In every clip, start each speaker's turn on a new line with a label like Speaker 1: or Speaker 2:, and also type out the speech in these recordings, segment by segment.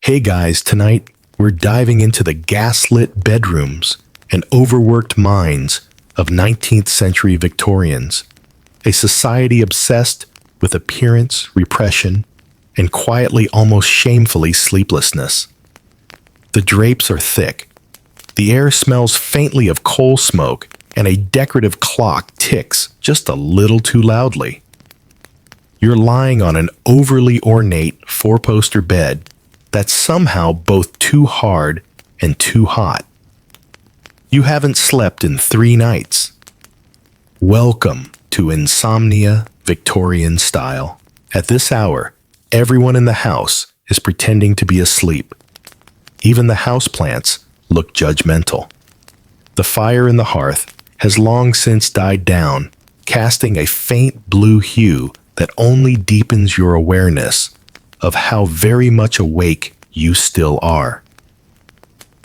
Speaker 1: Hey guys, tonight we're diving into the gaslit bedrooms and overworked minds of 19th century Victorians, a society obsessed with appearance, repression, and quietly, almost shamefully, sleeplessness. The drapes are thick, the air smells faintly of coal smoke, and a decorative clock ticks just a little too loudly. You're lying on an overly ornate four-poster bed that's somehow both too hard and too hot. You haven't slept in 3 nights. Welcome to Insomnia Victorian style. At this hour, everyone in the house is pretending to be asleep. Even the houseplants look judgmental. The fire in the hearth has long since died down, casting a faint blue hue that only deepens your awareness of how very much awake you still are.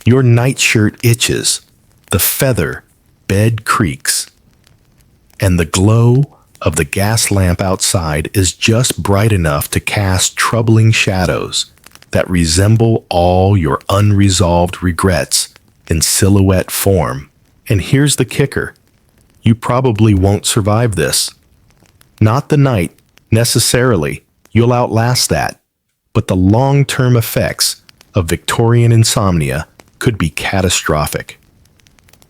Speaker 1: Your nightshirt itches, the feather bed creaks, and the glow of the gas lamp outside is just bright enough to cast troubling shadows that resemble all your unresolved regrets in silhouette form. And here's the kicker: you probably won't survive this. Not the night, necessarily, you'll outlast that, but the long-term effects of Victorian insomnia could be catastrophic.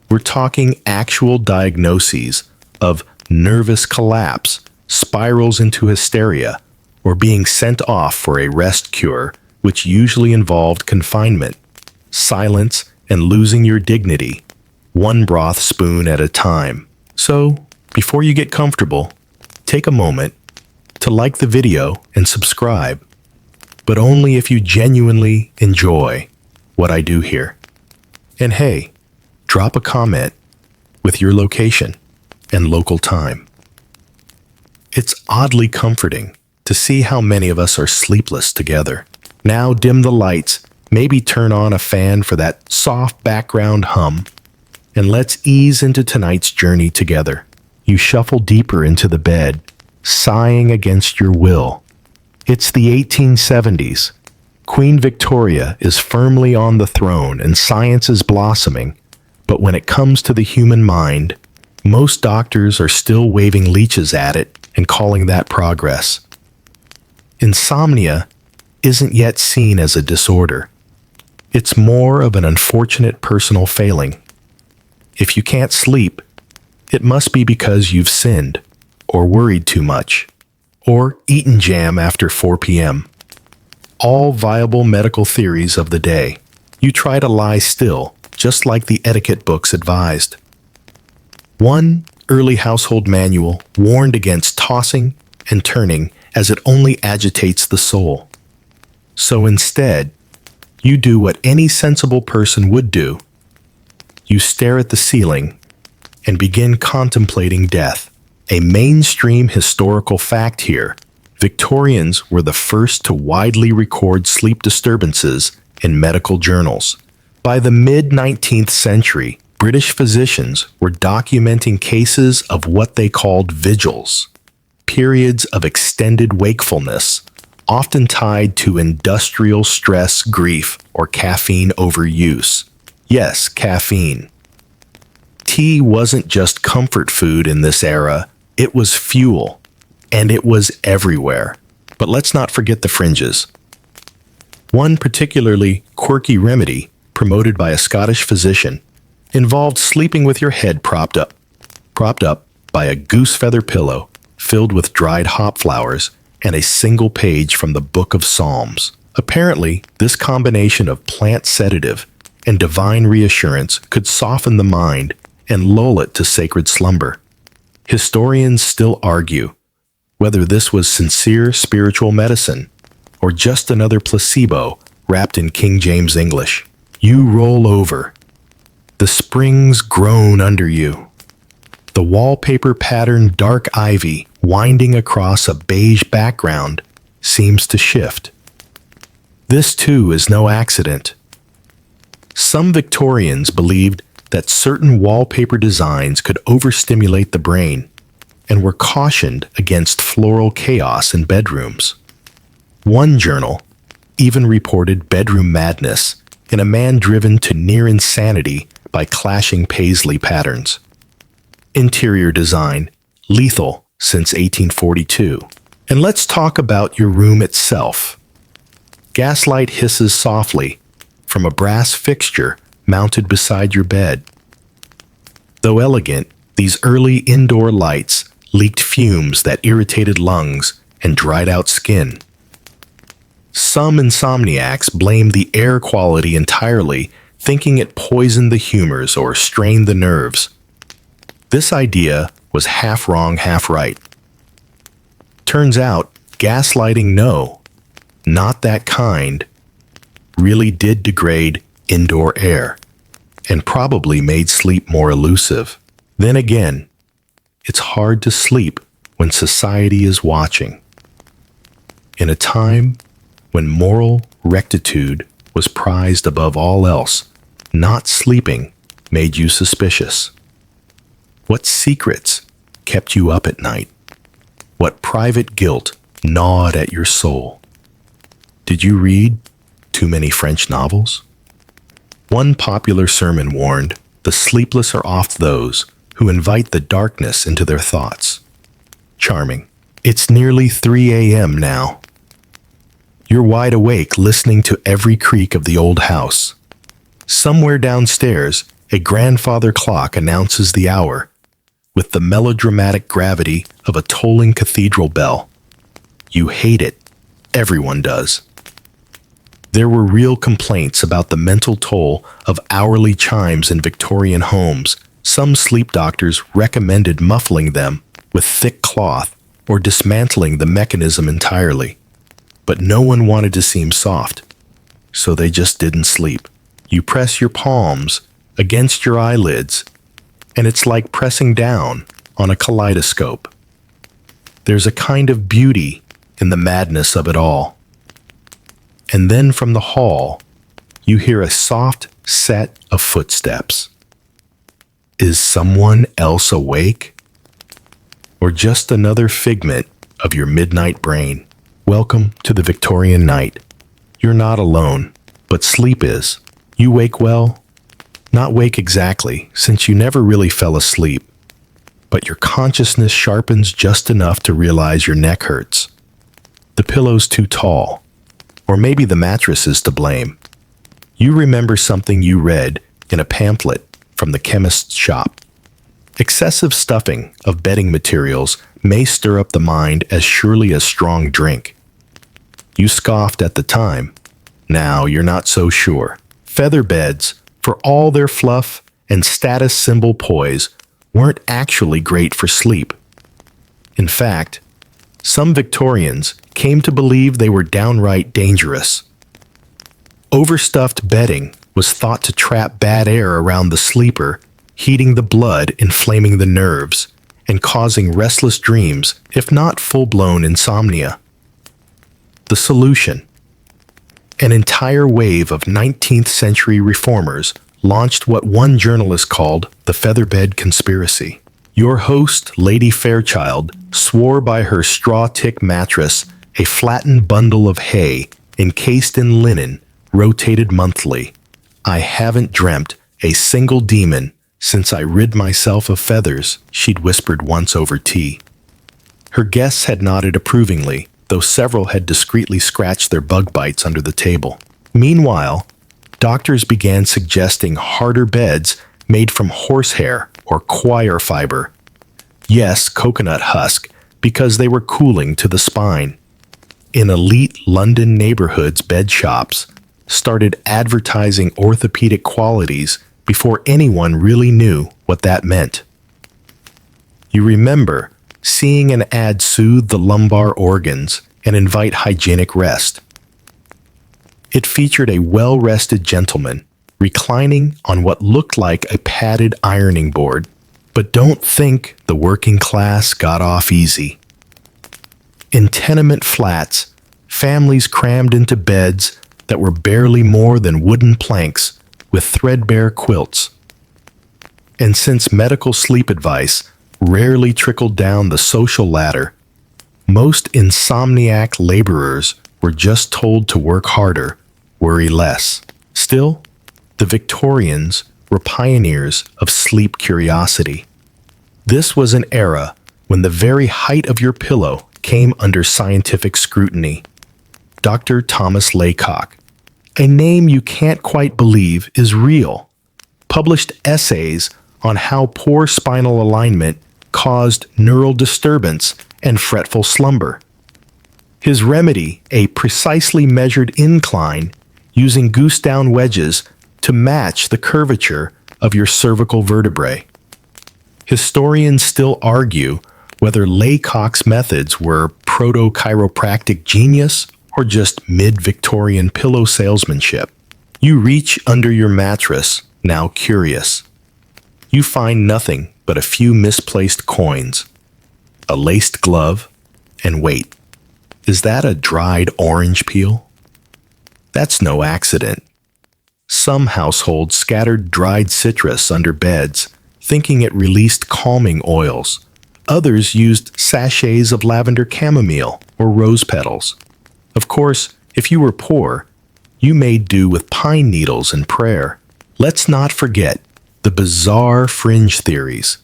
Speaker 1: We're talking actual diagnoses of nervous collapse, spirals into hysteria, or being sent off for a rest cure, which usually involved confinement, silence, and losing your dignity, one broth spoon at a time. So, before you get comfortable, take a moment to like the video and subscribe, but only if you genuinely enjoy what I do here. And hey, drop a comment with your location and local time. It's oddly comforting to see how many of us are sleepless together. Now dim the lights, maybe turn on a fan for that soft background hum, and let's ease into tonight's journey together. You shuffle deeper into the bed, sighing against your will. It's the 1870s. Queen Victoria is firmly on the throne and science is blossoming, but when it comes to the human mind, most doctors are still waving leeches at it and calling that progress. Insomnia isn't yet seen as a disorder. It's more of an unfortunate personal failing. If you can't sleep, it must be because you've sinned, or worried too much, or eaten jam after 4 p.m. All viable medical theories of the day. You try to lie still, just like the etiquette books advised. One early household manual warned against tossing and turning as it only agitates the soul. So instead, you do what any sensible person would do. You stare at the ceiling and begin contemplating death. A mainstream historical fact here: Victorians were the first to widely record sleep disturbances in medical journals. By the mid-19th century, British physicians were documenting cases of what they called vigils, periods of extended wakefulness, often tied to industrial stress, grief, or caffeine overuse. Yes, caffeine. Tea wasn't just comfort food in this era, it was fuel, and it was everywhere. But let's not forget the fringes. One particularly quirky remedy, promoted by a Scottish physician, involved sleeping with your head propped up by a goose feather pillow filled with dried hop flowers and a single page from the Book of Psalms. Apparently, this combination of plant sedative and divine reassurance could soften the mind and lull it to sacred slumber. Historians still argue whether this was sincere spiritual medicine or just another placebo wrapped in King James English. You roll over. The springs groan under you. The wallpaper pattern dark ivy winding across a beige background seems to shift. This too is no accident. Some Victorians believed that certain wallpaper designs could overstimulate the brain and were cautioned against floral chaos in bedrooms. One journal even reported bedroom madness in a man driven to near insanity by clashing paisley patterns. Interior design, lethal since 1842. And let's talk about your room itself. Gaslight hisses softly from a brass fixture mounted beside your bed. Though elegant, these early indoor lights leaked fumes that irritated lungs and dried out skin. Some insomniacs blamed the air quality entirely, thinking it poisoned the humors or strained the nerves. This idea was half wrong, half right. Turns out, gaslighting not that kind, really did degrade indoor air and probably made sleep more elusive. Then again, it's hard to sleep when society is watching. In a time when moral rectitude was prized above all else, not sleeping made you suspicious. What secrets kept you up at night? What private guilt gnawed at your soul? Did you read too many French novels? One popular sermon warned, "The sleepless are oft those who invite the darkness into their thoughts." Charming. It's nearly 3 a.m. now. You're wide awake listening to every creak of the old house. Somewhere downstairs, a grandfather clock announces the hour with the melodramatic gravity of a tolling cathedral bell. You hate it. Everyone does. There were real complaints about the mental toll of hourly chimes in Victorian homes. Some sleep doctors recommended muffling them with thick cloth or dismantling the mechanism entirely. But no one wanted to seem soft, so they just didn't sleep. You press your palms against your eyelids, and it's like pressing down on a kaleidoscope. There's a kind of beauty in the madness of it all. And then from the hall, you hear a soft set of footsteps. Is someone else awake? Or just another figment of your midnight brain? Welcome to the Victorian night. You're not alone, but sleep is. You wake well? Not wake exactly, since you never really fell asleep. But your consciousness sharpens just enough to realize your neck hurts. The pillow's too tall. Or maybe the mattress is to blame. You remember something you read in a pamphlet from the chemist's shop. Excessive stuffing of bedding materials may stir up the mind as surely as strong drink. You scoffed at the time. Now you're not so sure. Feather beds, for all their fluff and status symbol poise, weren't actually great for sleep. In fact, some Victorians came to believe they were downright dangerous. Overstuffed bedding was thought to trap bad air around the sleeper, heating the blood, inflaming the nerves, and causing restless dreams, if not full-blown insomnia. The solution: an entire wave of 19th century reformers launched what one journalist called the featherbed conspiracy. Your host, Lady Fairchild, swore by her straw-tick mattress, a flattened bundle of hay encased in linen, rotated monthly. I haven't dreamt a single demon since I rid myself of feathers, she'd whispered once over tea. Her guests had nodded approvingly, though several had discreetly scratched their bug bites under the table. Meanwhile, doctors began suggesting harder beds made from horsehair or coir fiber. Yes, coconut husk, because they were cooling to the spine. In elite London neighborhoods, bed shops started advertising orthopedic qualities before anyone really knew what that meant. You remember seeing an ad soothe the lumbar organs and invite hygienic rest. It featured a well-rested gentleman reclining on what looked like a padded ironing board. But don't think the working class got off easy. In tenement flats, families crammed into beds that were barely more than wooden planks with threadbare quilts. And since medical sleep advice rarely trickled down the social ladder, most insomniac laborers were just told to work harder, worry less. Still, the Victorians were pioneers of sleep curiosity. This was an era when the very height of your pillow came under scientific scrutiny. Dr. Thomas Laycock, a name you can't quite believe is real, published essays on how poor spinal alignment caused neural disturbance and fretful slumber. His remedy, a precisely measured incline using goose-down wedges to match the curvature of your cervical vertebrae. Historians still argue whether Laycock's methods were proto-chiropractic genius or just mid-Victorian pillow salesmanship. You reach under your mattress, now curious. You find nothing but a few misplaced coins, a laced glove, and wait. Is that a dried orange peel? That's no accident. Some households scattered dried citrus under beds, thinking it released calming oils. Others used sachets of lavender chamomile or rose petals. Of course, if you were poor, you made do with pine needles and prayer. Let's not forget the bizarre fringe theories.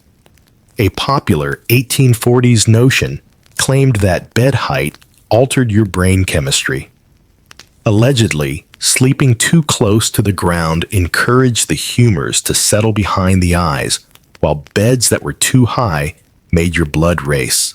Speaker 1: A popular 1840s notion claimed that bed height altered your brain chemistry. Allegedly, sleeping too close to the ground encouraged the humors to settle behind the eyes, while beds that were too high made your blood race.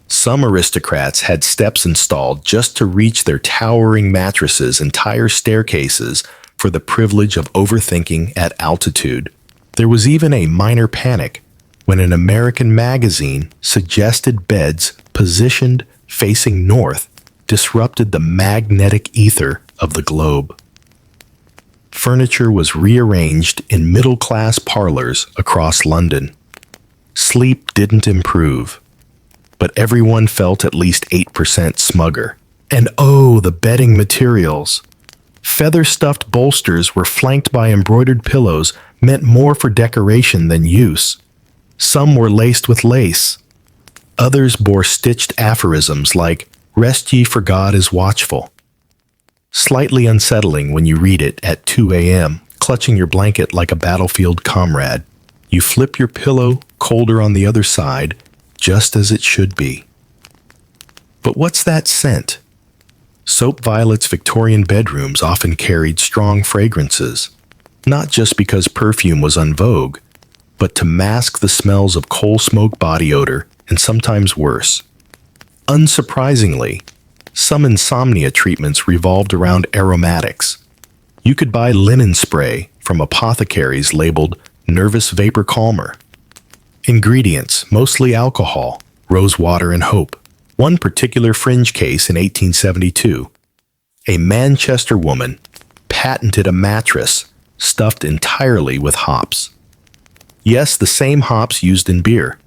Speaker 1: Some aristocrats had steps installed just to reach their towering mattresses' entire staircases for the privilege of overthinking at altitude. There was even a minor panic when an American magazine suggested beds positioned facing north disrupted the magnetic ether of the globe. Furniture was rearranged in middle-class parlors across London. Sleep didn't improve, but everyone felt at least 8% smugger. And oh, the bedding materials! Feather-stuffed bolsters were flanked by embroidered pillows meant more for decoration than use. Some were laced with lace. Others bore stitched aphorisms like, "Rest ye, for God is watchful." Slightly unsettling when you read it at 2 a.m., clutching your blanket like a battlefield comrade. You flip your pillow, colder on the other side, just as it should be. But what's that scent? Soap Violet's Victorian bedrooms often carried strong fragrances, not just because perfume was en vogue, but to mask the smells of coal smoke body odor and sometimes worse. Unsurprisingly, some insomnia treatments revolved around aromatics. You could buy linen spray from apothecaries labeled nervous vapor calmer. Ingredients, mostly alcohol, rose water, and hope. One particular fringe case in 1872, a Manchester woman patented a mattress stuffed entirely with hops. Yes, the same hops used in beer.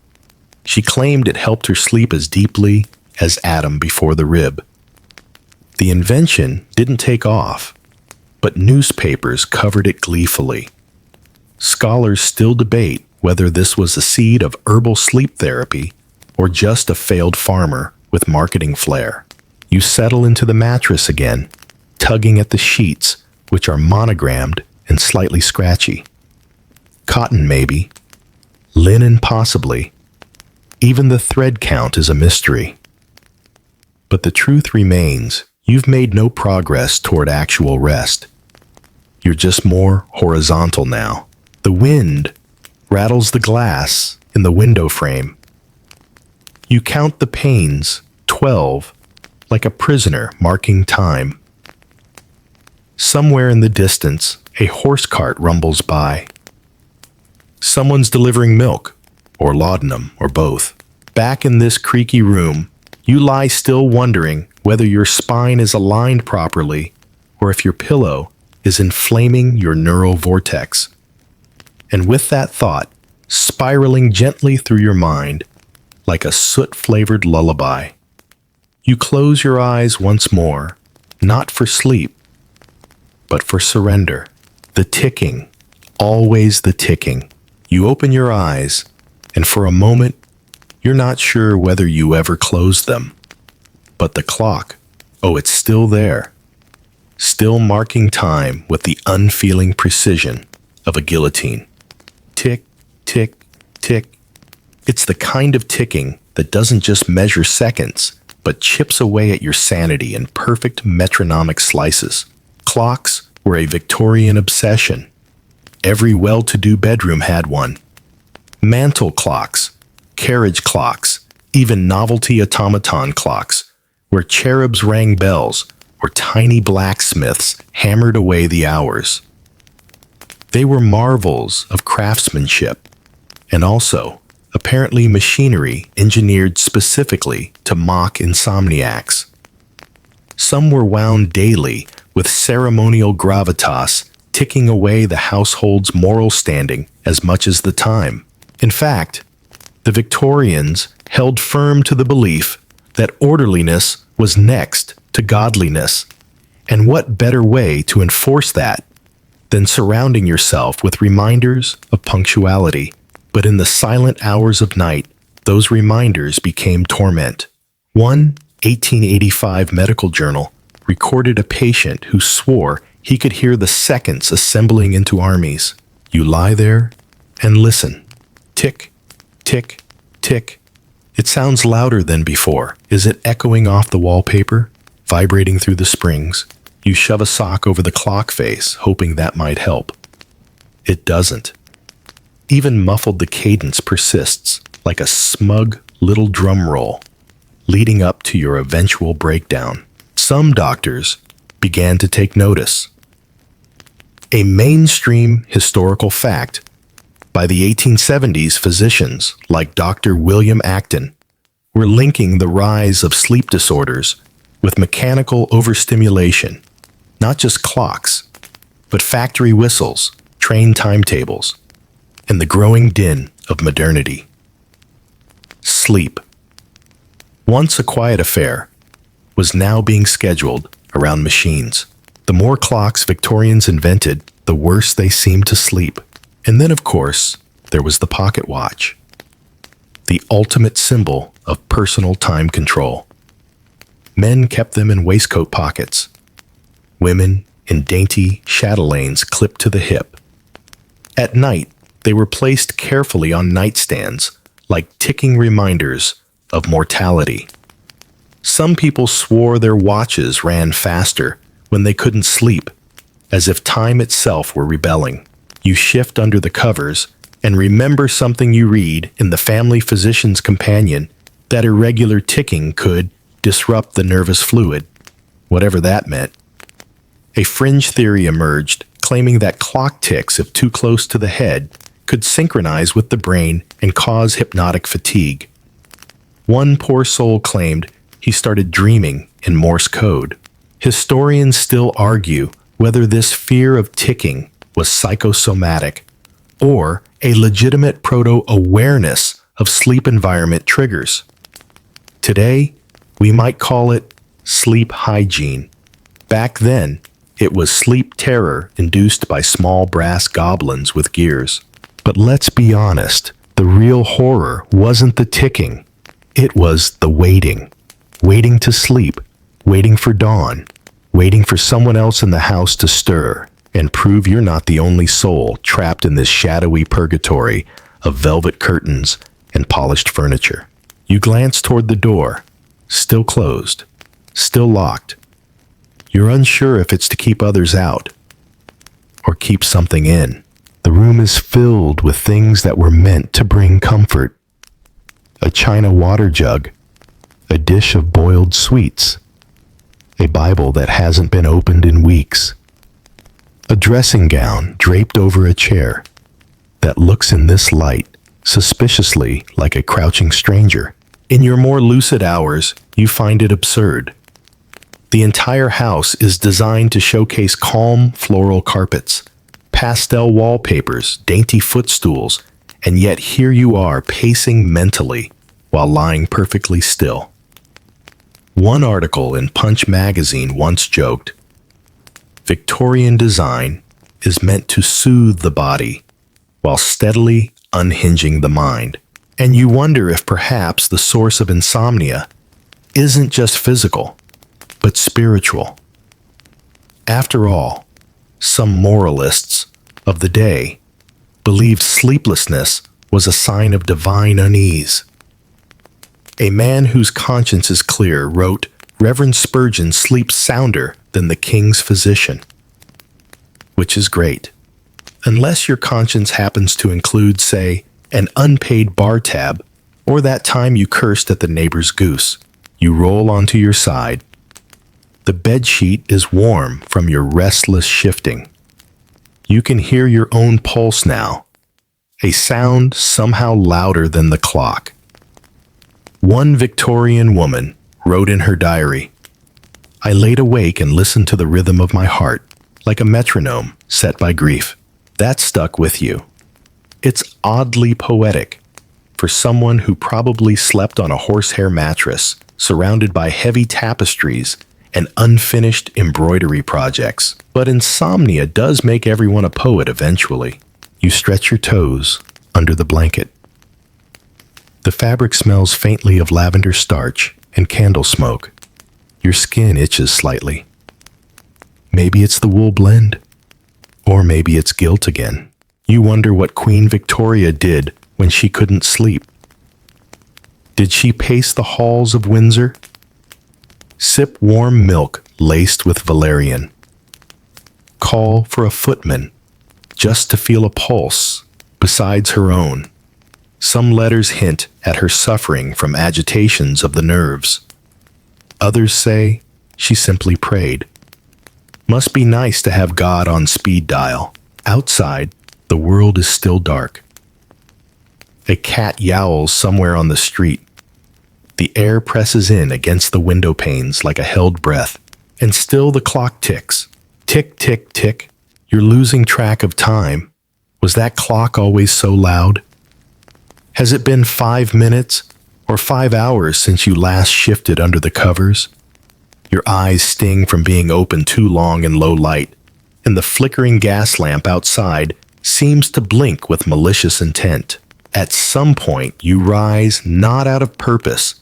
Speaker 1: She claimed it helped her sleep as deeply as Adam before the rib. The invention didn't take off, but newspapers covered it gleefully. Scholars still debate whether this was a seed of herbal sleep therapy or just a failed farmer with marketing flair. You settle into the mattress again, tugging at the sheets, which are monogrammed and slightly scratchy. Cotton, maybe. Linen, possibly. Even the thread count is a mystery. But the truth remains, you've made no progress toward actual rest. You're just more horizontal now. The wind rattles the glass in the window frame. You count the panes, 12, like a prisoner marking time. Somewhere in the distance, a horse cart rumbles by. Someone's delivering milk, or laudanum, or both. Back in this creaky room, you lie still wondering whether your spine is aligned properly or if your pillow is inflaming your neural vortex. And with that thought, spiraling gently through your mind, like a soot-flavored lullaby, you close your eyes once more, not for sleep, but for surrender. The ticking, always the ticking. You open your eyes, and for a moment, you're not sure whether you ever closed them. But the clock, Oh, it's still there, still marking time with the unfeeling precision of a guillotine. Tick, tick, tick. It's the kind of ticking that doesn't just measure seconds, but chips away at your sanity in perfect metronomic slices. Clocks were a Victorian obsession. Every well-to-do bedroom had one. Mantle clocks, carriage clocks, even novelty automaton clocks, where cherubs rang bells or tiny blacksmiths hammered away the hours. They were marvels of craftsmanship, and also, apparently, machinery engineered specifically to mock insomniacs. Some were wound daily with ceremonial gravitas, ticking away the household's moral standing as much as the time. In fact, the Victorians held firm to the belief that orderliness was next to godliness, and what better way to enforce that than surrounding yourself with reminders of punctuality. But in the silent hours of night, those reminders became torment. One 1885 medical journal recorded a patient who swore he could hear the seconds assembling into armies. You lie there and listen. Tick, tick, tick. It sounds louder than before. Is it echoing off the wallpaper, vibrating through the springs? You shove a sock over the clock face, hoping that might help. It doesn't. Even muffled, the cadence persists, like a smug little drum roll, leading up to your eventual breakdown. Some doctors began to take notice. A mainstream historical fact. By the 1870s, physicians like Dr. William Acton were linking the rise of sleep disorders with mechanical overstimulation, not just clocks, but factory whistles, train timetables, and the growing din of modernity. Sleep, once a quiet affair, was now being scheduled around machines. The more clocks Victorians invented, the worse they seemed to sleep. And then, of course, there was the pocket watch, the ultimate symbol of personal time control. Men kept them in waistcoat pockets, women in dainty chatelaines clipped to the hip. At night, they were placed carefully on nightstands, like ticking reminders of mortality. Some people swore their watches ran faster when they couldn't sleep, as if time itself were rebelling. You shift under the covers and remember something you read in the Family Physician's Companion, that irregular ticking could disrupt the nervous fluid, whatever that meant. A fringe theory emerged, claiming that clock ticks, if too close to the head, could synchronize with the brain and cause hypnotic fatigue. One poor soul claimed he started dreaming in Morse code. Historians still argue whether this fear of ticking was psychosomatic or a legitimate proto-awareness of sleep environment triggers. Today, we might call it sleep hygiene. Back then, it was sleep terror induced by small brass goblins with gears. But let's be honest, the real horror wasn't the ticking. It was the waiting. Waiting to sleep, waiting for dawn, waiting for someone else in the house to stir and prove you're not the only soul trapped in this shadowy purgatory of velvet curtains and polished furniture. You glance toward the door, still closed, still locked. You're unsure if it's to keep others out or keep something in. The room is filled with things that were meant to bring comfort. A china water jug, a dish of boiled sweets, a Bible that hasn't been opened in weeks, a dressing gown draped over a chair that looks in this light suspiciously like a crouching stranger. In your more lucid hours, you find it absurd. The entire house is designed to showcase calm floral carpets, pastel wallpapers, dainty footstools, and yet here you are pacing mentally while lying perfectly still. One article in Punch magazine once joked, "Victorian design is meant to soothe the body while steadily unhinging the mind." And you wonder if perhaps the source of insomnia isn't just physical, but spiritual. After all, some moralists of the day believed sleeplessness was a sign of divine unease. A man whose conscience is clear wrote, "Reverend Spurgeon sleeps sounder than the king's physician," which is great. Unless your conscience happens to include, say, an unpaid bar tab, or that time you cursed at the neighbor's goose. You roll onto your side. The bedsheet is warm from your restless shifting. You can hear your own pulse now, a sound somehow louder than the clock. One Victorian woman wrote in her diary, "I laid awake and listened to the rhythm of my heart, like a metronome set by grief." That stuck with you. It's oddly poetic for someone who probably slept on a horsehair mattress, surrounded by heavy tapestries and unfinished embroidery projects. But insomnia does make everyone a poet eventually. You stretch your toes under the blanket. The fabric smells faintly of lavender starch and candle smoke. Your skin itches slightly. Maybe it's the wool blend, or maybe it's guilt again. You wonder what Queen Victoria did when she couldn't sleep. Did she pace the halls of Windsor? Sip warm milk laced with valerian. Call for a footman just to feel a pulse besides her own. Some letters hint at her suffering from agitations of the nerves. Others say she simply prayed. Must be nice to have God on speed dial. Outside, the world is still dark. A cat yowls somewhere on the street. The air presses in against the window panes like a held breath, and still the clock ticks. Tick, tick, tick. You're losing track of time. Was that clock always so loud? Has it been 5 minutes or 5 hours since you last shifted under the covers? Your eyes sting from being open too long in low light, and the flickering gas lamp outside seems to blink with malicious intent. At some point, you rise not out of purpose,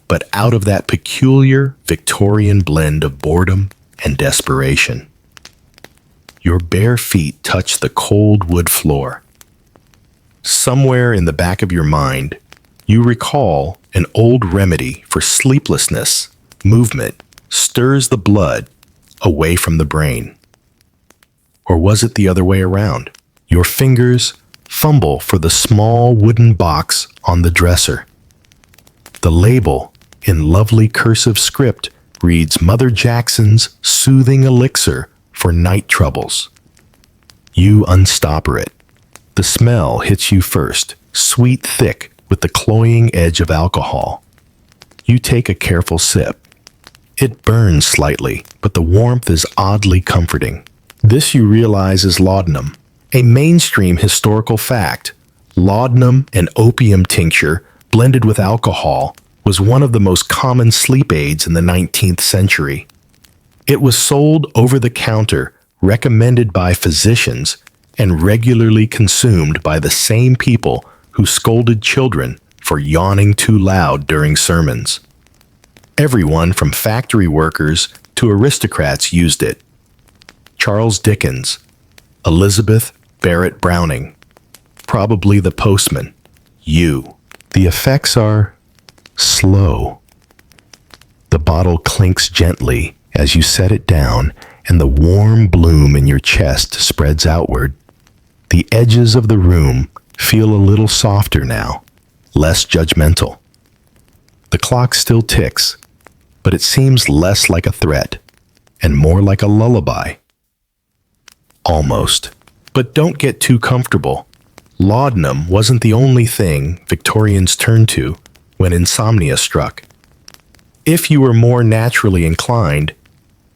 Speaker 1: but out of that peculiar Victorian blend of boredom and desperation. Your bare feet touch the cold wood floor. Somewhere in the back of your mind, you recall an old remedy for sleeplessness. Movement stirs the blood away from the brain. Or was it the other way around? Your fingers fumble for the small wooden box on the dresser. The label, in lovely cursive script, reads Mother Jackson's Soothing Elixir for Night Troubles. You unstopper it. The smell hits you first, sweet thick with the cloying edge of alcohol. You take a careful sip. It burns slightly, but the warmth is oddly comforting. This you realize is laudanum, a mainstream historical fact. Laudanum, an opium tincture blended with alcohol, was one of the most common sleep aids in the 19th century. It was sold over the counter, recommended by physicians, and regularly consumed by the same people who scolded children for yawning too loud during sermons. Everyone from factory workers to aristocrats used it. Charles Dickens, Elizabeth Barrett Browning, probably the postman, you. The effects are slow. The bottle clinks gently as you set it down, and the warm bloom in your chest spreads outward. The edges of the room feel a little softer now, less judgmental. The clock still ticks, but it seems less like a threat and more like a lullaby. Almost. But don't get too comfortable. Laudanum wasn't the only thing Victorians turned to when insomnia struck. If you were more naturally inclined,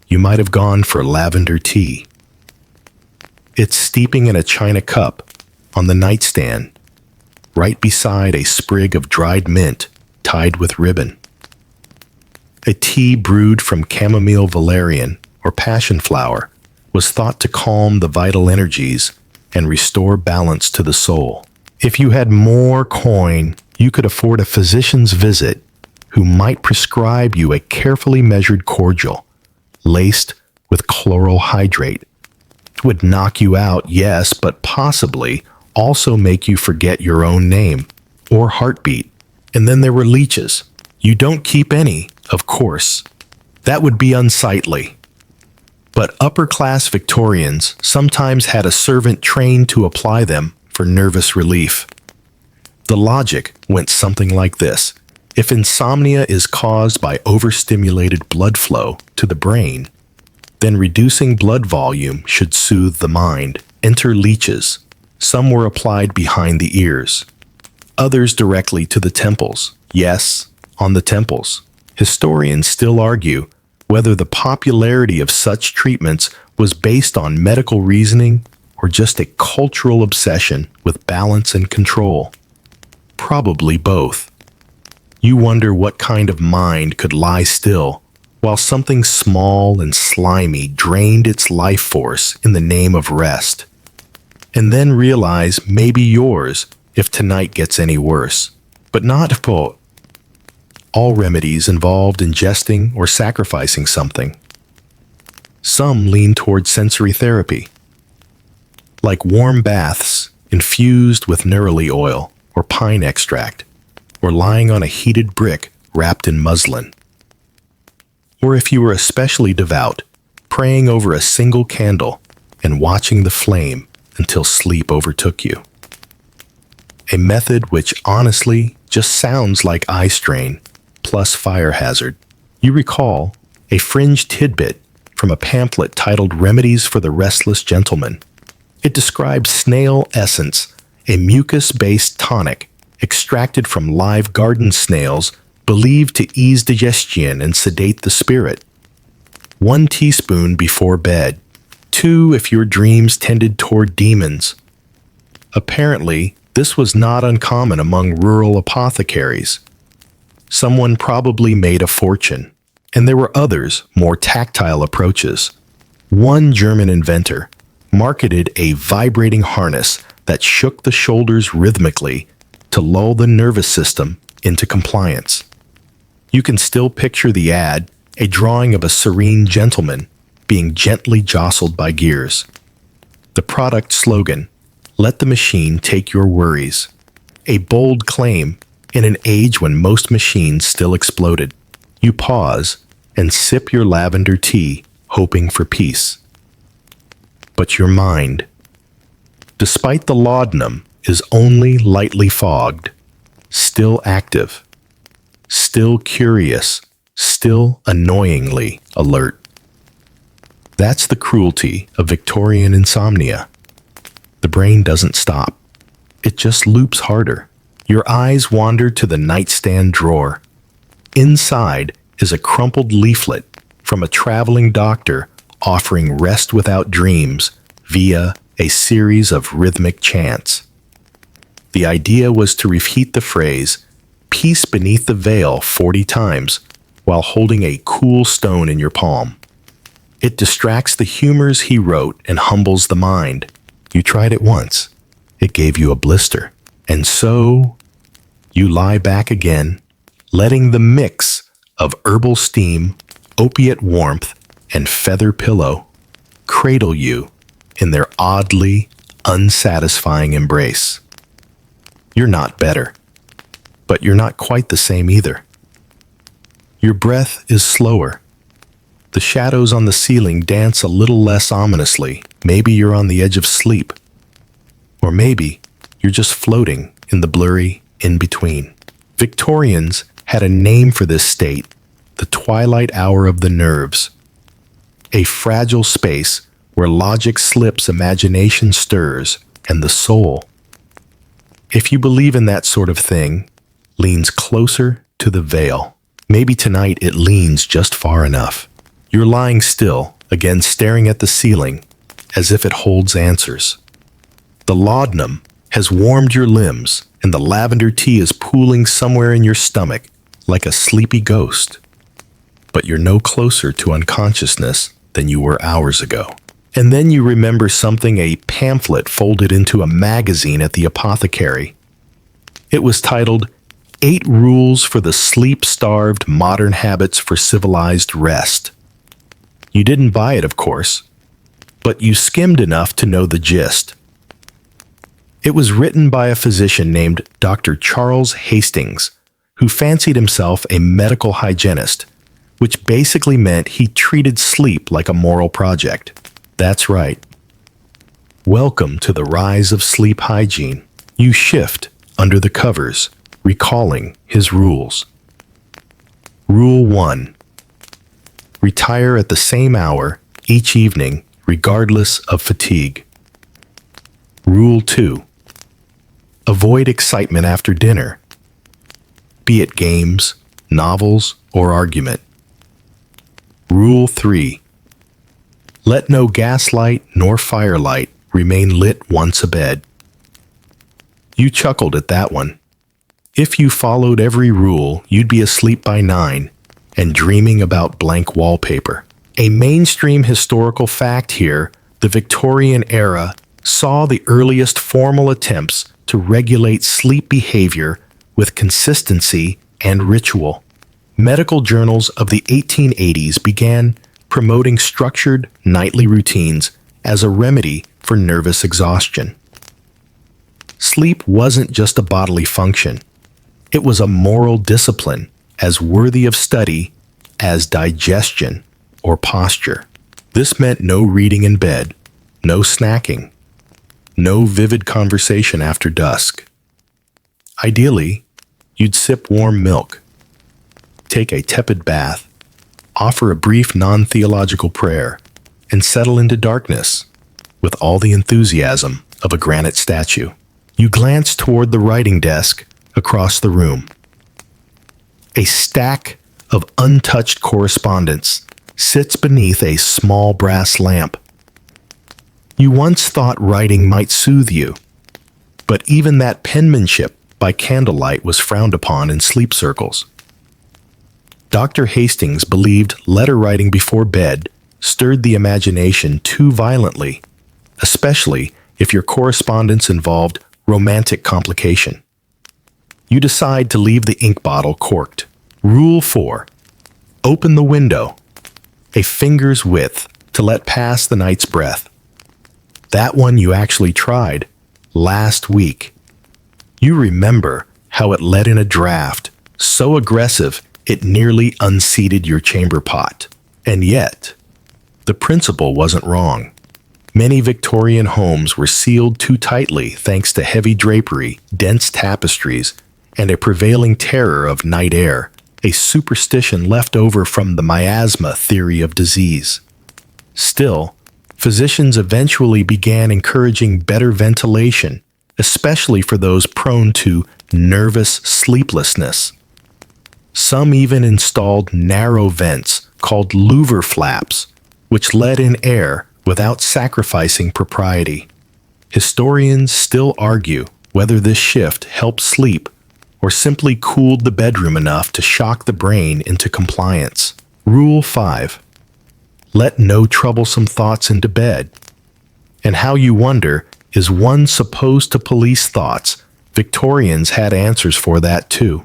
Speaker 1: you might have gone for lavender tea. It's steeping in a china cup on the nightstand, right beside a sprig of dried mint tied with ribbon. A tea brewed from chamomile valerian or passion flower was thought to calm the vital energies and restore balance to the soul. If you had more coin, you could afford a physician's visit who might prescribe you a carefully measured cordial laced with chloral hydrate. It would knock you out, yes, but possibly also make you forget your own name or heartbeat. And then there were leeches. You don't keep any, of course. That would be unsightly. But upper-class Victorians sometimes had a servant trained to apply them for nervous relief. The logic went something like this. If insomnia is caused by overstimulated blood flow to the brain, then reducing blood volume should soothe the mind. Enter leeches. Some were applied behind the ears, others directly to the temples. Yes, on the temples. Historians still argue whether the popularity of such treatments was based on medical reasoning or just a cultural obsession with balance and control. Probably both. You wonder what kind of mind could lie still while something small and slimy drained its life force in the name of rest. And then realize maybe yours if tonight gets any worse. But not for all remedies involved ingesting or sacrificing something. Some lean toward sensory therapy, like warm baths infused with neroli oil or pine extract, or lying on a heated brick wrapped in muslin. Or if you were especially devout, praying over a single candle and watching the flame until sleep overtook you. A method which honestly just sounds like eye strain plus fire hazard. You recall a fringe tidbit from a pamphlet titled Remedies for the Restless Gentleman. It describes snail essence, a mucus-based tonic extracted from live garden snails believed to ease digestion and sedate the spirit. 1 teaspoon before bed. 2 if your dreams tended toward demons. Apparently, this was not uncommon among rural apothecaries. Someone probably made a fortune, and there were others, more tactile approaches. One German inventor marketed a vibrating harness that shook the shoulders rhythmically to lull the nervous system into compliance. You can still picture the ad, a drawing of a serene gentleman being gently jostled by gears. The product slogan, "Let the machine take your worries." A bold claim in an age when most machines still exploded. You pause and sip your lavender tea, hoping for peace. But your mind, despite the laudanum, is only lightly fogged, still active, still curious, still annoyingly alert. That's the cruelty of Victorian insomnia. The brain doesn't stop. It just loops harder. Your eyes wander to the nightstand drawer. Inside is a crumpled leaflet from a traveling doctor offering rest without dreams via a series of rhythmic chants. The idea was to repeat the phrase, "Peace beneath the veil" 40 times while holding a cool stone in your palm. It distracts the humors he wrote and humbles the mind. You tried it once. It gave you a blister. And so you lie back again, letting the mix of herbal steam, opiate warmth, and feather pillow cradle you in their oddly unsatisfying embrace. You're not better, but you're not quite the same either. Your breath is slower. The shadows on the ceiling dance a little less ominously. Maybe you're on the edge of sleep. Or maybe you're just floating in the blurry in-between. Victorians had a name for this state, the twilight hour of the nerves. A fragile space where logic slips, imagination stirs, and the soul, if you believe in that sort of thing, leans closer to the veil. Maybe tonight it leans just far enough. You're lying still, again staring at the ceiling, as if it holds answers. The laudanum has warmed your limbs, and the lavender tea is pooling somewhere in your stomach, like a sleepy ghost. But you're no closer to unconsciousness than you were hours ago. And then you remember something, a pamphlet folded into a magazine at the apothecary. It was titled 8 Rules for the Sleep-Starved Modern Habits for Civilized Rest. You didn't buy it, of course, but you skimmed enough to know the gist. It was written by a physician named Dr. Charles Hastings, who fancied himself a medical hygienist, which basically meant he treated sleep like a moral project. That's right. Welcome to the rise of sleep hygiene. You shift under the covers, recalling his rules. Rule 1. Retire at the same hour each evening, regardless of fatigue. Rule 2. Avoid excitement after dinner, be it games, novels, or argument. Rule 3. Let no gaslight nor firelight remain lit once abed. You chuckled at that one. If you followed every rule, you'd be asleep by 9 and dreaming about blank wallpaper. A mainstream historical fact here, the Victorian era saw the earliest formal attempts to regulate sleep behavior with consistency and ritual. Medical journals of the 1880s began promoting structured nightly routines as a remedy for nervous exhaustion. Sleep wasn't just a bodily function. It was a moral discipline as worthy of study as digestion or posture. This meant no reading in bed, no snacking, no vivid conversation after dusk. Ideally, you'd sip warm milk, take a tepid bath, offer a brief non-theological prayer, and settle into darkness with all the enthusiasm of a granite statue. You glance toward the writing desk across the room. A stack of untouched correspondence sits beneath a small brass lamp. You once thought writing might soothe you, but even that penmanship by candlelight was frowned upon in sleep circles. Dr. Hastings believed letter writing before bed stirred the imagination too violently, especially if your correspondence involved romantic complication. You decide to leave the ink bottle corked. Rule 4. Open the window, a finger's width to let pass the night's breath. That one you actually tried last week. You remember how it let in a draft, so aggressive it nearly unseated your chamber pot. And yet, the principle wasn't wrong. Many Victorian homes were sealed too tightly thanks to heavy drapery, dense tapestries, and a prevailing terror of night air, a superstition left over from the miasma theory of disease. Still, physicians eventually began encouraging better ventilation, especially for those prone to nervous sleeplessness. Some even installed narrow vents called louver flaps, which let in air without sacrificing propriety. Historians still argue whether this shift helped sleep or simply cooled the bedroom enough to shock the brain into compliance. Rule 5. Let no troublesome thoughts into bed. And how you wonder, is one supposed to police thoughts? Victorians had answers for that too.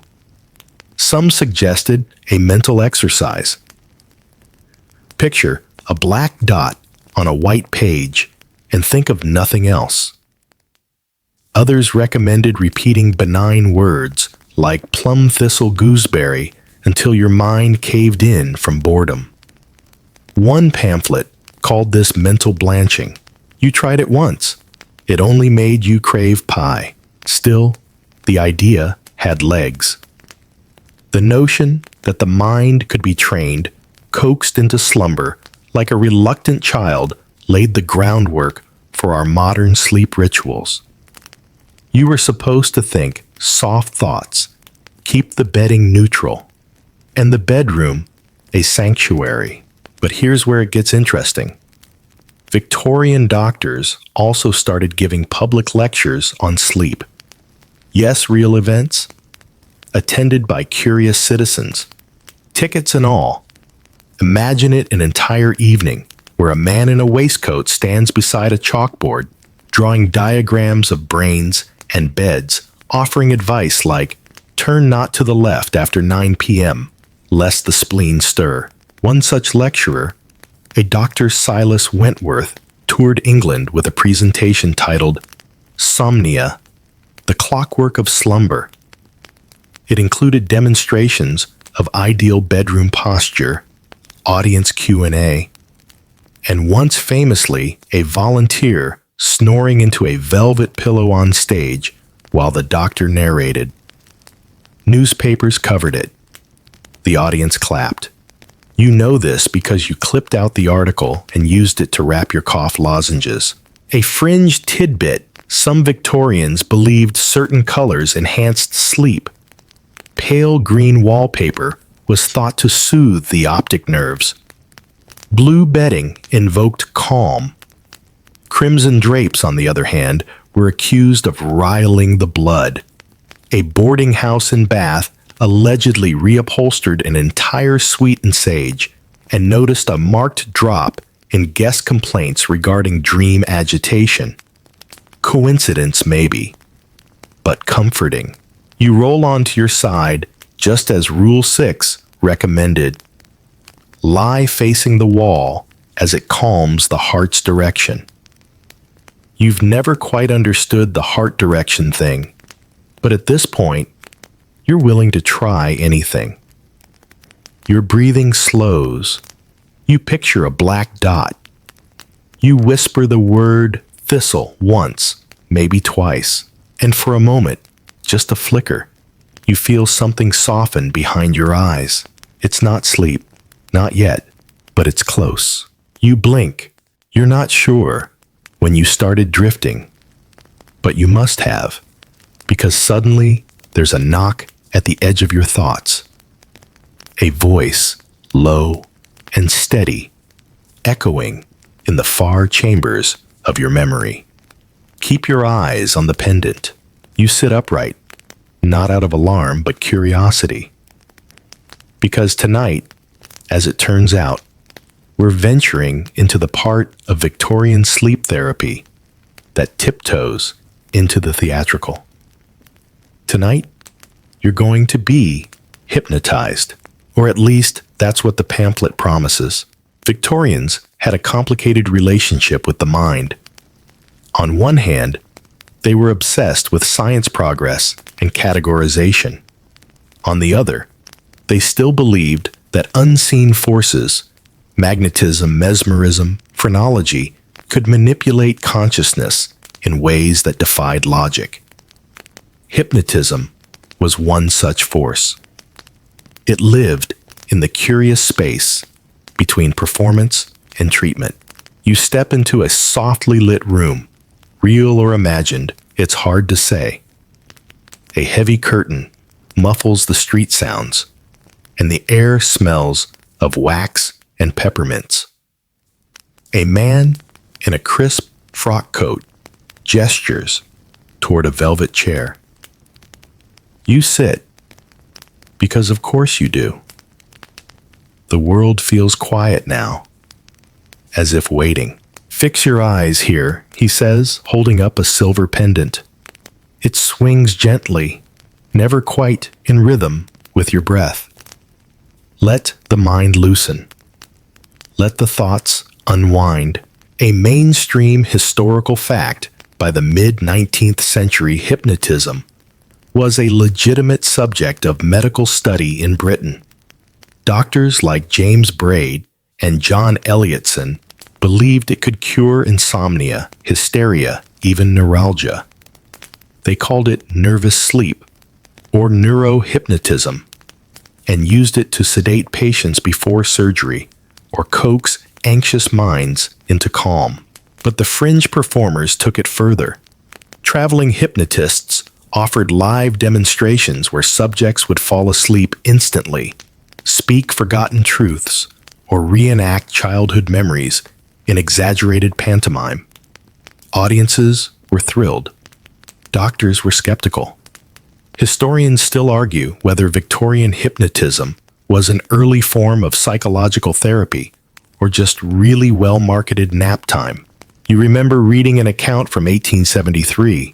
Speaker 1: Some suggested a mental exercise. Picture a black dot on a white page and think of nothing else. Others recommended repeating benign words like plum thistle gooseberry until your mind caved in from boredom. One pamphlet called this mental blanching. You tried it once. It only made you crave pie. Still, the idea had legs. The notion that the mind could be trained, coaxed into slumber like a reluctant child, laid the groundwork for our modern sleep rituals. You were supposed to think soft thoughts, keep the bedding neutral, and the bedroom a sanctuary. But here's where it gets interesting. Victorian doctors also started giving public lectures on sleep. Yes, real events, attended by curious citizens, tickets and all. Imagine it an entire evening where a man in a waistcoat stands beside a chalkboard, drawing diagrams of brains and beds, offering advice like, turn not to the left after 9 p.m., lest the spleen stir. One such lecturer, a Dr. Silas Wentworth toured England with a presentation titled Insomnia, the Clockwork of Slumber. It included demonstrations of ideal bedroom posture, audience Q&A, and once famously a volunteer snoring into a velvet pillow on stage while the doctor narrated. Newspapers covered it. The audience clapped. You know this because you clipped out the article and used it to wrap your cough lozenges. A fringe tidbit: some Victorians believed certain colors enhanced sleep. Pale green wallpaper was thought to soothe the optic nerves. Blue bedding invoked calm. Crimson drapes, on the other hand, were accused of riling the blood. A boarding house in Bath allegedly reupholstered an entire suite in sage and noticed a marked drop in guest complaints regarding dream agitation. Coincidence, maybe, but comforting. You roll onto your side just as Rule 6 recommended. Lie facing the wall as it calms the heart's direction. You've never quite understood the heart direction thing, but at this point, you're willing to try anything. Your breathing slows. You picture a black dot. You whisper the word thistle once, maybe twice, and for a moment, just a flicker, you feel something soften behind your eyes. It's not sleep, not yet, but it's close. You blink. You're not sure when you started drifting, but you must have, because suddenly there's a knock at the edge of your thoughts. A voice, low and steady, echoing in the far chambers of your memory. Keep your eyes on the pendant. You sit upright, not out of alarm, but curiosity. Because tonight, as it turns out, we're venturing into the part of Victorian sleep therapy that tiptoes into the theatrical. Tonight, you're going to be hypnotized, or at least that's what the pamphlet promises. Victorians had a complicated relationship with the mind. On one hand, they were obsessed with science progress and categorization. On the other, they still believed that unseen forces, magnetism, mesmerism, phrenology, could manipulate consciousness in ways that defied logic. Hypnotism was one such force. It lived in the curious space between performance and treatment. You step into a softly lit room, real or imagined, it's hard to say. A heavy curtain muffles the street sounds, and the air smells of wax and peppermints. A man in a crisp frock coat gestures toward a velvet chair. You sit, because of course you do. The world feels quiet now, as if waiting. Fix your eyes here, he says, holding up a silver pendant. It swings gently, never quite in rhythm with your breath. Let the mind loosen. Let the thoughts unwind. A mainstream historical fact by the mid-19th century, hypnotism was a legitimate subject of medical study in Britain. Doctors like James Braid and John Elliotson believed it could cure insomnia, hysteria, even neuralgia. They called it nervous sleep, or neurohypnotism, and used it to sedate patients before surgery or coax anxious minds into calm. But the fringe performers took it further. Traveling hypnotists offered live demonstrations where subjects would fall asleep instantly, speak forgotten truths, or reenact childhood memories in exaggerated pantomime. Audiences were thrilled. Doctors were skeptical. Historians still argue whether Victorian hypnotism was an early form of psychological therapy or just really well-marketed nap time. You remember reading an account from 1873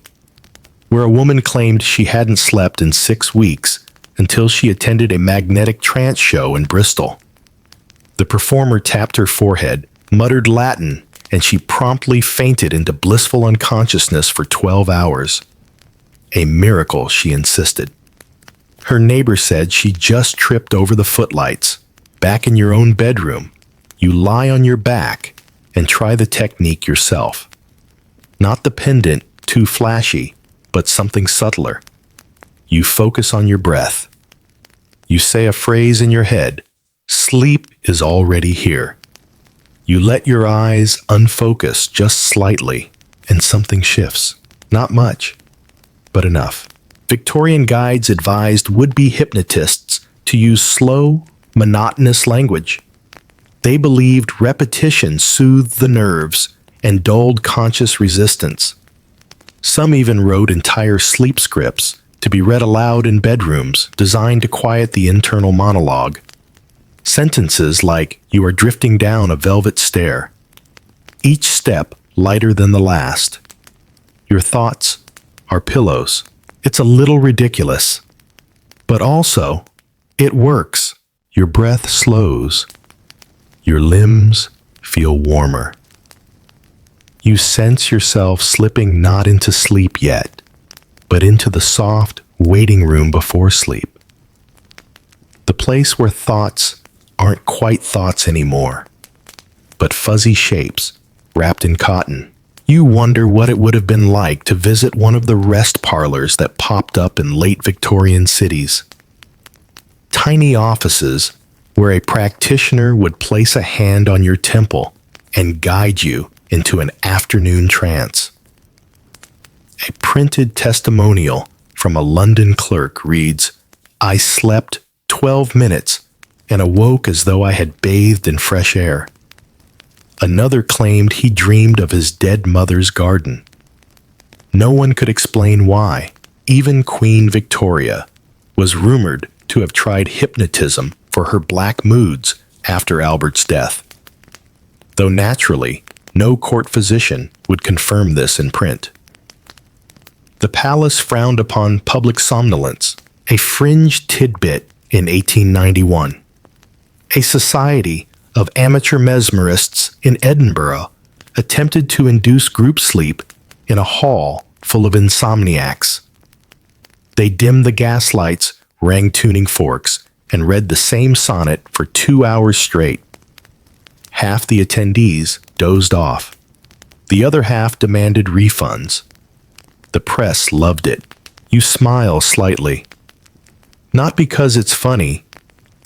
Speaker 1: where a woman claimed she hadn't slept in 6 weeks until she attended a magnetic trance show in Bristol. The performer tapped her forehead muttered Latin, and she promptly fainted into blissful unconsciousness for 12 hours. A miracle, she insisted. Her neighbor said she just tripped over the footlights. Back in your own bedroom, you lie on your back and try the technique yourself. Not the pendant, too flashy, but something subtler. You focus on your breath. You say a phrase in your head, sleep is already here. You let your eyes unfocus just slightly, and something shifts. Not much, but enough. Victorian guides advised would-be hypnotists to use slow, monotonous language. They believed repetition soothed the nerves and dulled conscious resistance. Some even wrote entire sleep scripts to be read aloud in bedrooms designed to quiet the internal monologue. Sentences like, "You are drifting down a velvet stair." Each step lighter than the last. Your thoughts are pillows. It's a little ridiculous, but also, it works. Your breath slows. Your limbs feel warmer. You sense yourself slipping not into sleep yet, but into the soft waiting room before sleep. The place where thoughts aren't quite thoughts anymore, but fuzzy shapes wrapped in cotton. You wonder what it would have been like to visit one of the rest parlors that popped up in late Victorian cities. Tiny offices where a practitioner would place a hand on your temple and guide you into an afternoon trance. A printed testimonial from a London clerk reads, "I slept 12 minutes and awoke as though I had bathed in fresh air." Another claimed he dreamed of his dead mother's garden. No one could explain why. Even Queen Victoria was rumored to have tried hypnotism for her black moods after Albert's death. Though naturally, no court physician would confirm this in print. The palace frowned upon public somnolence, a fringe tidbit in 1891. A society of amateur mesmerists in Edinburgh attempted to induce group sleep in a hall full of insomniacs. They dimmed the gaslights, rang tuning forks, and read the same sonnet for 2 hours straight. Half the attendees dozed off. The other half demanded refunds. The press loved it. You smile slightly. Not because it's funny,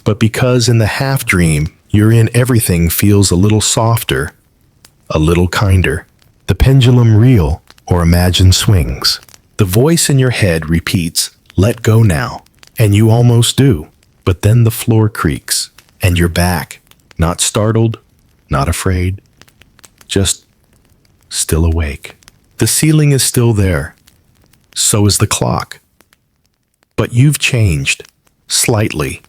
Speaker 1: but because in the half-dream you're in, everything feels a little softer, a little kinder. The pendulum reel or imagine swings. The voice in your head repeats, "Let go now," and you almost do. But then the floor creaks, and you're back. Not startled, not afraid, just still awake. The ceiling is still there. So is the clock. But you've changed, slightly.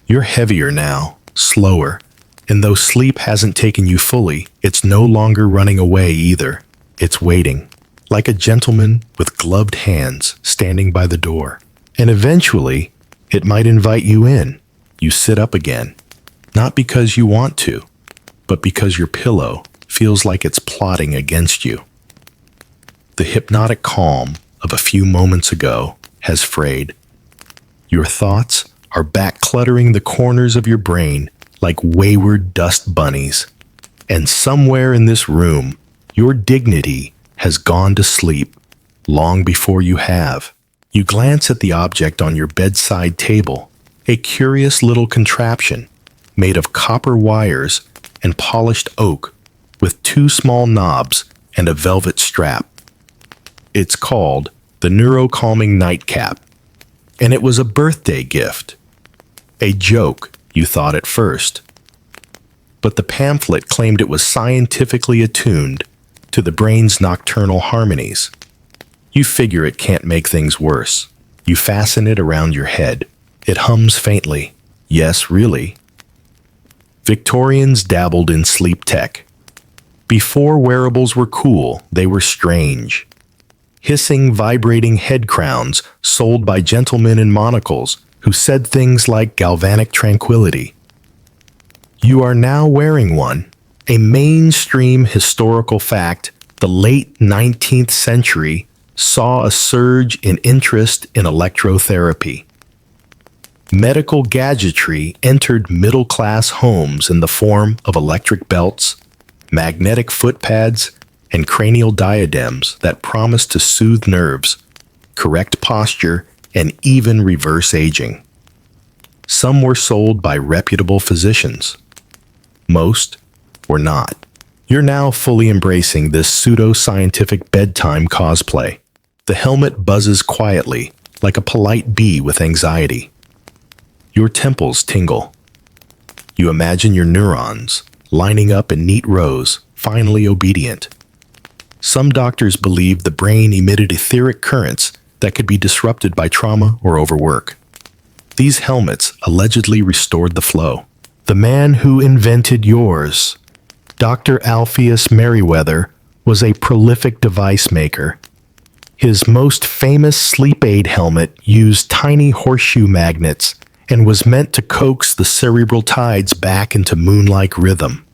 Speaker 1: You're heavier now, slower, and though sleep hasn't taken you fully, it's no longer running away either. It's waiting, like a gentleman with gloved hands standing by the door. And eventually, it might invite you in. You sit up again, not because you want to, but because your pillow feels like it's plotting against you. The hypnotic calm of a few moments ago has frayed. Your thoughts are back cluttering the corners of your brain like wayward dust bunnies. And somewhere in this room, your dignity has gone to sleep long before you have. You glance at the object on your bedside table, a curious little contraption made of copper wires and polished oak with 2 small knobs and a velvet strap. It's called the Neurocalming Nightcap, and it was a birthday gift. A joke, you thought at first. But the pamphlet claimed it was scientifically attuned to the brain's nocturnal harmonies. You figure it can't make things worse. You fasten it around your head. It hums faintly. Yes, really. Victorians dabbled in sleep tech. Before wearables were cool, they were strange. Hissing, vibrating head crowns sold by gentlemen in monocles who said things like galvanic tranquility. You are now wearing one, A mainstream historical fact, the late 19th century saw a surge in interest in electrotherapy. Medical gadgetry entered middle-class homes in the form of electric belts, magnetic foot pads, and cranial diadems that promised to soothe nerves, correct posture, and even reverse aging. Some were sold by reputable physicians. Most were not. You're now fully embracing this pseudo-scientific bedtime cosplay. The helmet buzzes quietly, like a polite bee with anxiety. Your temples tingle. You imagine your neurons lining up in neat rows, finally obedient. Some doctors believe the brain emitted etheric currents that could be disrupted by trauma or overwork. These helmets allegedly restored the flow. The man who invented yours, Dr. Alpheus Merriweather, was a prolific device maker. His most famous sleep aid helmet used tiny horseshoe magnets and was meant to coax the cerebral tides back into moon-like rhythm.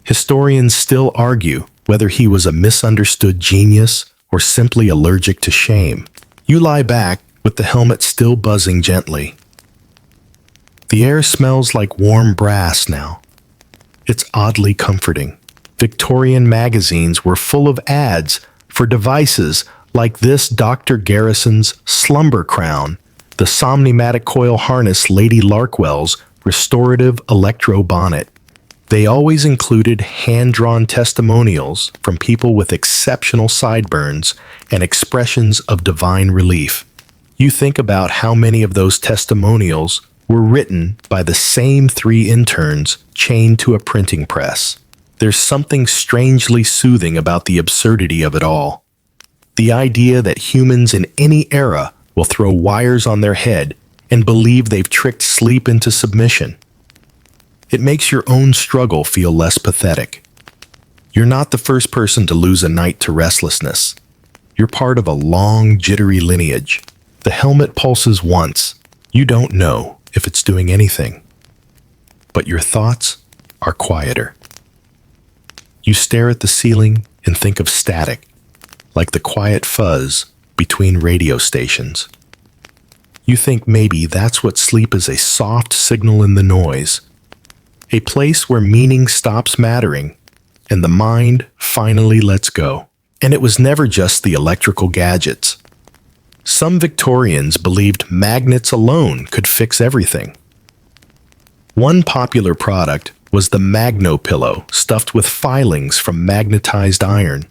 Speaker 1: Historians still argue whether he was a misunderstood genius or simply allergic to shame. You lie back with the helmet still buzzing gently. The air smells like warm brass now. It's oddly comforting. Victorian magazines were full of ads for devices like this Dr. Garrison's Slumber Crown, the Somnimatic Coil Harness Lady Larkwell's Restorative Electro Bonnet. They always included hand-drawn testimonials from people with exceptional sideburns and expressions of divine relief. You think about how many of those testimonials were written by the same 3 interns chained to a printing press. There's something strangely soothing about the absurdity of it all. The idea that humans in any era will throw wires on their head and believe they've tricked sleep into submission. It makes your own struggle feel less pathetic. You're not the first person to lose a night to restlessness. You're part of a long, jittery lineage. The helmet pulses once. You don't know if it's doing anything. But your thoughts are quieter. You stare at the ceiling and think of static, like the quiet fuzz between radio stations. You think maybe that's what sleep is, a soft signal in the noise, a place where meaning stops mattering and the mind finally lets go. And it was never just the electrical gadgets. Some Victorians believed magnets alone could fix everything. One popular product was the Magno pillow stuffed with filings from magnetized iron.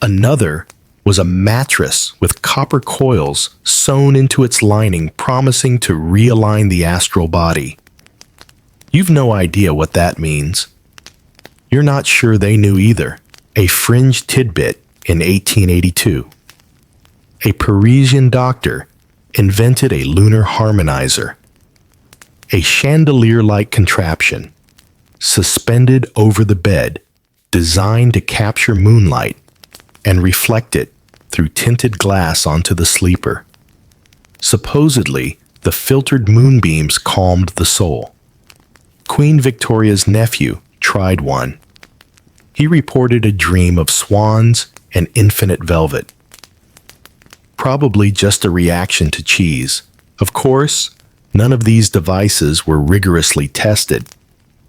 Speaker 1: Another was a mattress with copper coils sewn into its lining, promising to realign the astral body. You've no idea what that means. You're not sure they knew either. A fringe tidbit in 1882. A Parisian doctor invented a lunar harmonizer, a chandelier-like contraption suspended over the bed, designed to capture moonlight and reflect it through tinted glass onto the sleeper. Supposedly, the filtered moonbeams calmed the soul. Queen Victoria's nephew tried one. He reported a dream of swans and infinite velvet. Probably just a reaction to cheese. Of course, none of these devices were rigorously tested,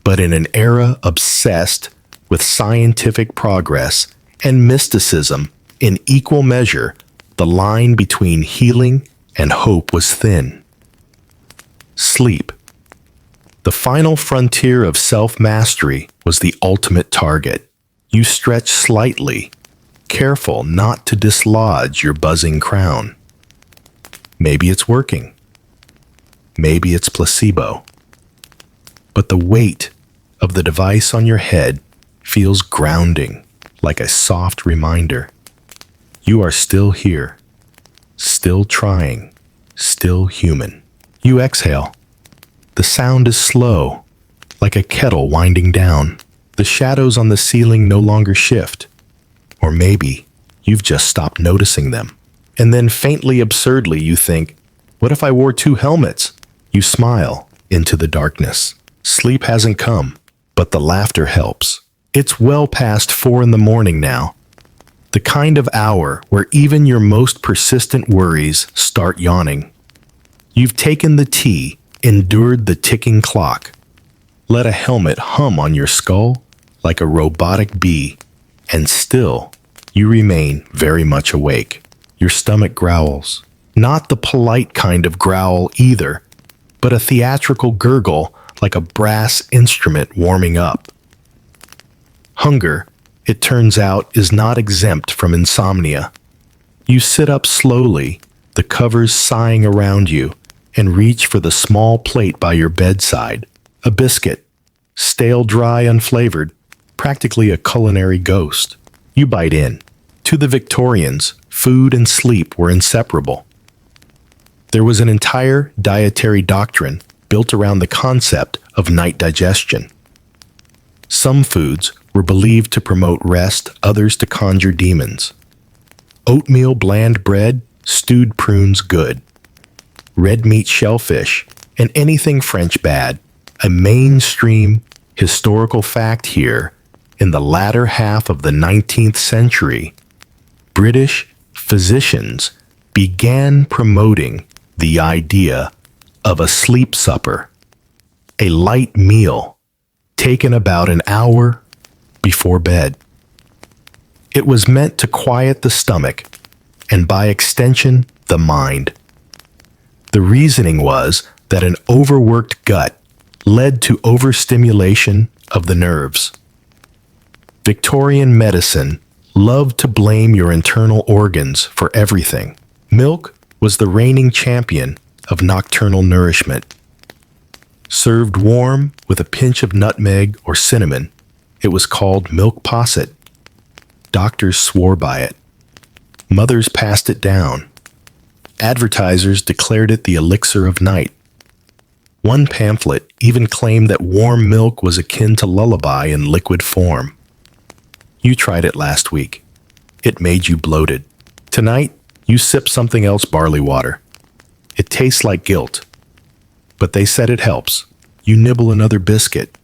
Speaker 1: but in an era obsessed with scientific progress and mysticism in equal measure, the line between healing and hope was thin. Sleep. The final frontier of self-mastery was the ultimate target. You stretch slightly, careful not to dislodge your buzzing crown. Maybe it's working. Maybe it's placebo. But the weight of the device on your head feels grounding, like a soft reminder. You are still here, still trying, still human. You exhale. The sound is slow, like a kettle winding down. The shadows on the ceiling no longer shift. Or maybe you've just stopped noticing them. And then faintly absurdly you think, what if I wore 2 helmets? You smile into the darkness. Sleep hasn't come, but but the laughter helps. It's well past 4 in the morning now, the kind of hour where even your most persistent worries start yawning. You've taken the tea, endured the ticking clock, let a helmet hum on your skull like a robotic bee, and still you remain very much awake. Your stomach growls, not the polite kind of growl either, but a theatrical gurgle like a brass instrument warming up. Hunger, it turns out, is not exempt from insomnia. You sit up slowly, the covers sighing around you, and reach for the small plate by your bedside. A biscuit, stale, dry, unflavored, practically a culinary ghost. You bite in. To the Victorians, food and sleep were inseparable. There was an entire dietary doctrine built around the concept of night digestion. Some foods were believed to promote rest, others to conjure demons. Oatmeal bland bread, stewed prunes good. Red meat shellfish, and anything French bad. A mainstream historical fact here, in the latter half of the 19th century, British physicians began promoting the idea of a sleep supper, a light meal taken about an hour before bed. It was meant to quiet the stomach and, by extension, the mind. The reasoning was that an overworked gut led to overstimulation of the nerves. Victorian medicine loved to blame your internal organs for everything. Milk was the reigning champion of nocturnal nourishment. Served warm with a pinch of nutmeg or cinnamon, it was called milk posset. Doctors swore by it. Mothers passed it down. Advertisers declared it the elixir of night. One pamphlet even claimed that warm milk was akin to lullaby in liquid form. You tried it last week. It made you bloated. Tonight, you sip something else, barley water. It tastes like guilt. But they said it helps. You nibble another biscuit.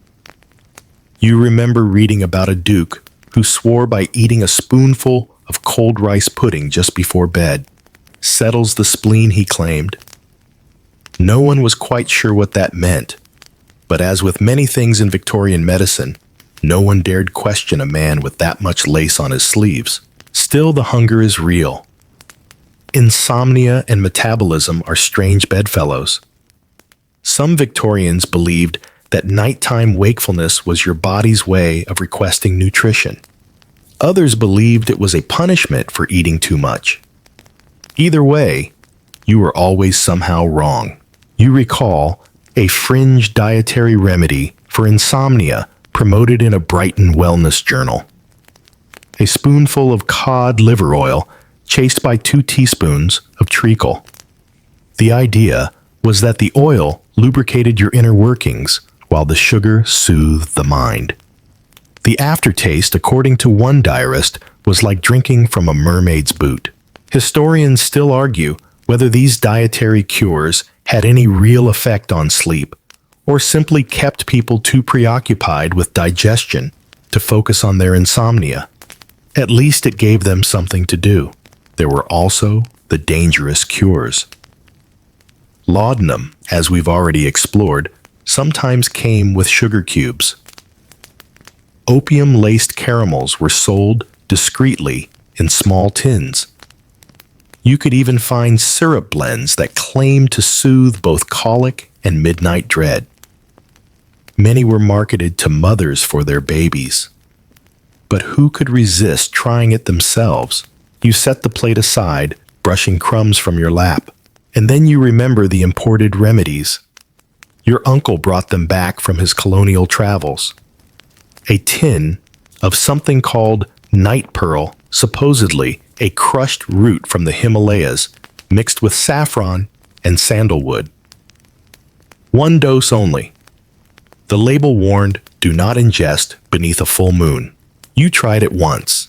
Speaker 1: You remember reading about a duke who swore by eating a spoonful of cold rice pudding just before bed. Settles the spleen, he claimed. No one was quite sure what that meant, but as with many things in Victorian medicine, no one dared question a man with that much lace on his sleeves. Still, the hunger is real. Insomnia and metabolism are strange bedfellows. Some Victorians believed that nighttime wakefulness was your body's way of requesting nutrition. Others believed it was a punishment for eating too much. Either way, you were always somehow wrong. You recall a fringe dietary remedy for insomnia promoted in a Brighton wellness journal. A spoonful of cod liver oil chased by 2 teaspoons of treacle. The idea was that the oil lubricated your inner workings while the sugar soothed the mind. The aftertaste, according to one diarist, was like drinking from a mermaid's boot. Historians still argue whether these dietary cures had any real effect on sleep, or simply kept people too preoccupied with digestion to focus on their insomnia. At least it gave them something to do. There were also the dangerous cures. Laudanum, as we've already explored, sometimes came with sugar cubes. Opium-laced caramels were sold discreetly in small tins. You could even find syrup blends that claimed to soothe both colic and midnight dread. Many were marketed to mothers for their babies. But who could resist trying it themselves? You set the plate aside, brushing crumbs from your lap, and then you remember the imported remedies. Your uncle brought them back from his colonial travels. A tin of something called night pearl, supposedly a crushed root from the Himalayas, mixed with saffron and sandalwood. 1 dose only. The label warned, "Do not ingest beneath a full moon." You tried it once.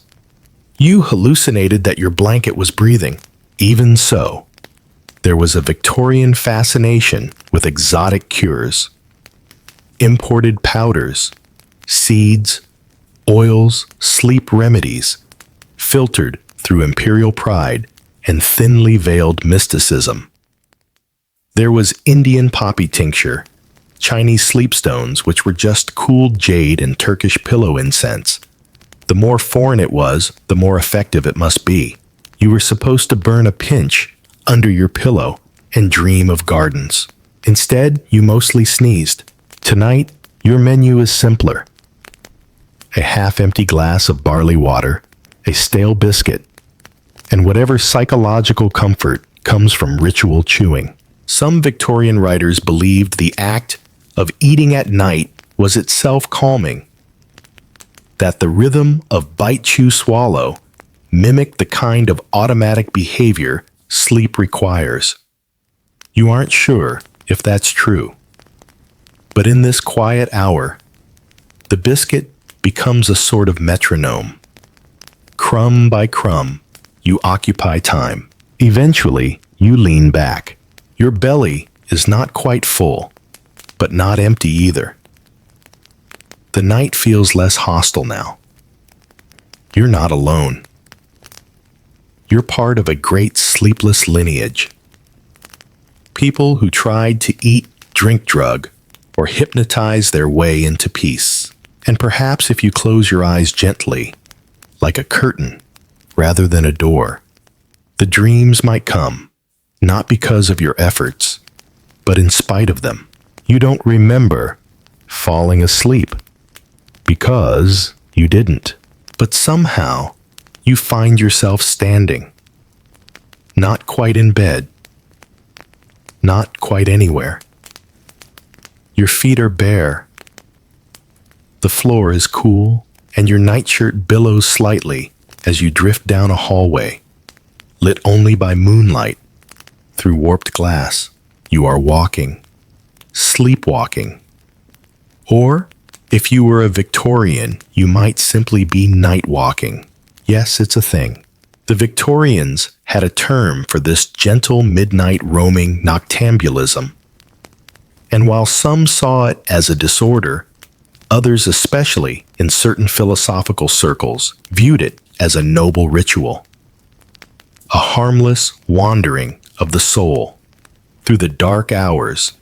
Speaker 1: You hallucinated that your blanket was breathing. Even so, there was a Victorian fascination with exotic cures. Imported powders, seeds, oils, sleep remedies, filtered through imperial pride and thinly veiled mysticism. There was Indian poppy tincture, Chinese sleep stones, which were just cooled jade and Turkish pillow incense. The more foreign it was, the more effective it must be. You were supposed to burn a pinch under your pillow and dream of gardens. Instead, you mostly sneezed. Tonight, your menu is simpler. A half-empty glass of barley water, a stale biscuit, and whatever psychological comfort comes from ritual chewing. Some Victorian writers believed the act of eating at night was itself calming, that the rhythm of bite, chew, swallow mimicked the kind of automatic behavior sleep requires. You aren't sure if that's true. But in this quiet hour, the biscuit becomes a sort of metronome. Crumb by crumb, you occupy time. Eventually, you lean back. Your belly is not quite full, but not empty either. The night feels less hostile now. You're not alone. You're part of a great sleepless lineage. People who tried to eat, drink, drug, or hypnotize their way into peace. And perhaps if you close your eyes gently, like a curtain rather than a door, the dreams might come, not because of your efforts, but in spite of them. You don't remember falling asleep because you didn't. But somehow, you find yourself standing, not quite in bed, not quite anywhere. Your feet are bare. The floor is cool, and your nightshirt billows slightly as you drift down a hallway, lit only by moonlight through warped glass. You are walking, sleepwalking. Or, if you were a Victorian, you might simply be night walking. Yes, it's a thing. The Victorians had a term for this gentle midnight roaming noctambulism. And while some saw it as a disorder, others, especially in certain philosophical circles, viewed it as a noble ritual. A harmless wandering of the soul through the dark hours,